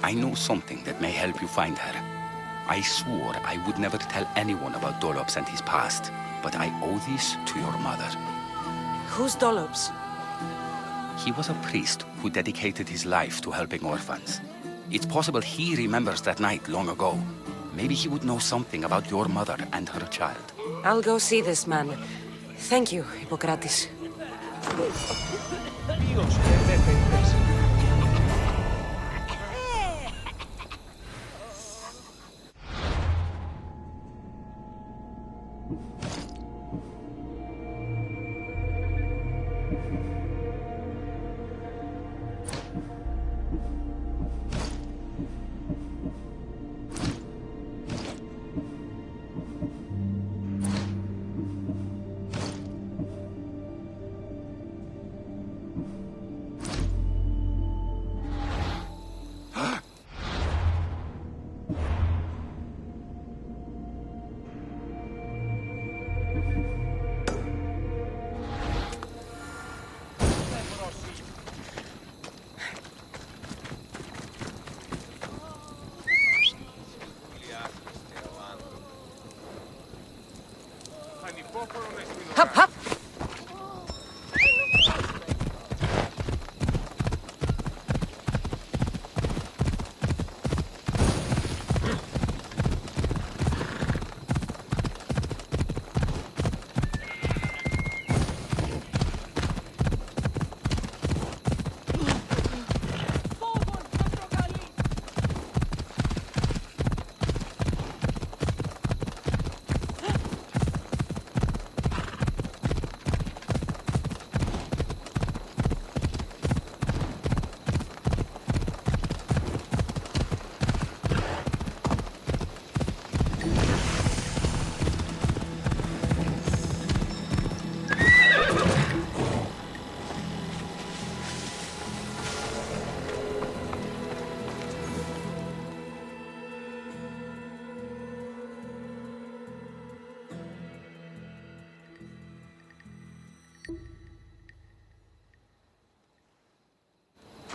I know something that may help you find her. I swore I would never tell anyone about Dolops and his past, but I owe this to your mother. Who's Dolops? He was a priest who dedicated his life to helping orphans. It's possible he remembers that night long ago. Maybe he would know something about your mother and her child. I'll go see this man. Thank you, Hippocrates. Hop, hop!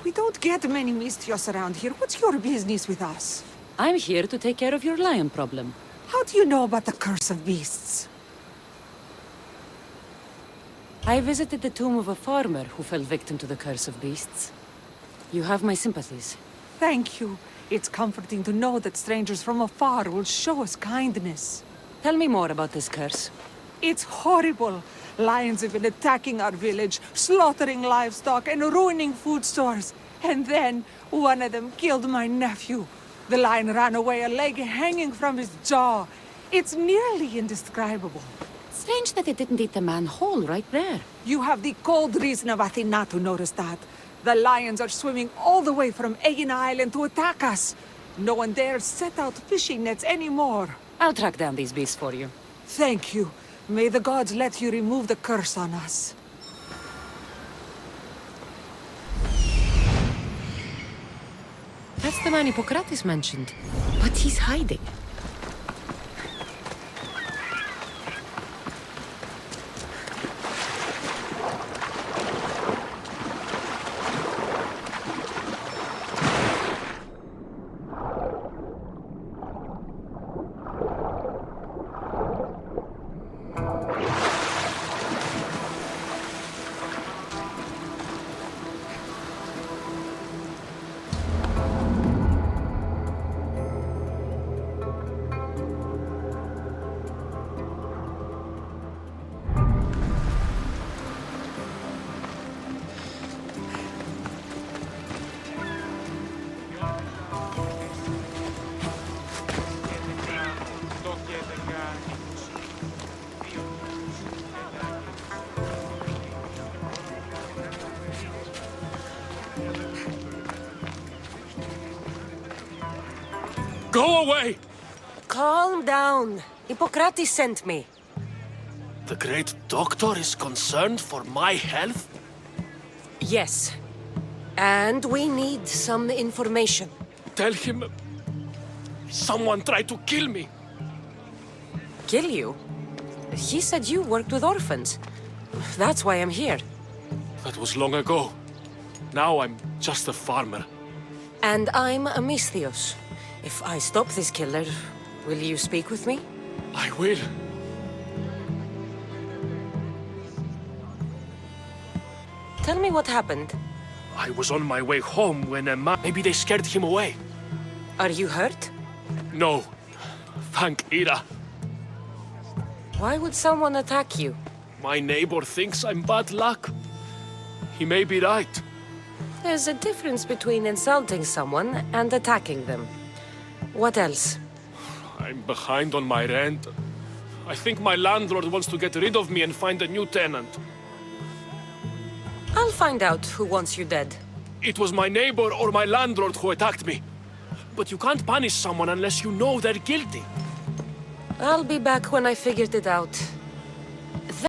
We don't get many Mistios around here. What's your business with us? I'm here to take care of your lion problem. How do you know about the curse of beasts? I visited the tomb of a farmer who fell victim to the curse of beasts. You have my sympathies. Thank you. It's comforting to know that strangers from afar will show us kindness. Tell me more about this curse. It's horrible. Lions have been attacking our village, slaughtering livestock and ruining food stores. And then, one of them killed my nephew. The lion ran away, a leg hanging from his jaw. It's nearly indescribable. Strange that it didn't eat the man whole right there. You have the cold reason of Athena to notice that. The lions are swimming all the way from Aegina Island to attack us. No one dares set out fishing nets anymore. I'll track down these beasts for you. Thank you. May the gods let you remove the curse on us. That's the man Hippocrates mentioned. But he's hiding. Go away! Calm down. Hippocrates sent me. The great doctor is concerned for my health? Yes. And we need some information. Tell him... someone tried to kill me. Kill you? He said you worked with orphans. That's why I'm here. That was long ago. Now I'm just a farmer. And I'm Amistios. If I stop this killer, will you speak with me? I will. Tell me what happened. I was on my way home when a man... Maybe they scared him away. Are you hurt? No. Thank Ira. Why would someone attack you? My neighbor thinks I'm bad luck. He may be right. There's a difference between insulting someone and attacking them. What else? I'm behind on my rent. I think my landlord wants to get rid of me and find a new tenant. I'll find out who wants you dead. It was my neighbor or my landlord who attacked me. But you can't punish someone unless you know they're guilty. I'll be back when I figured it out.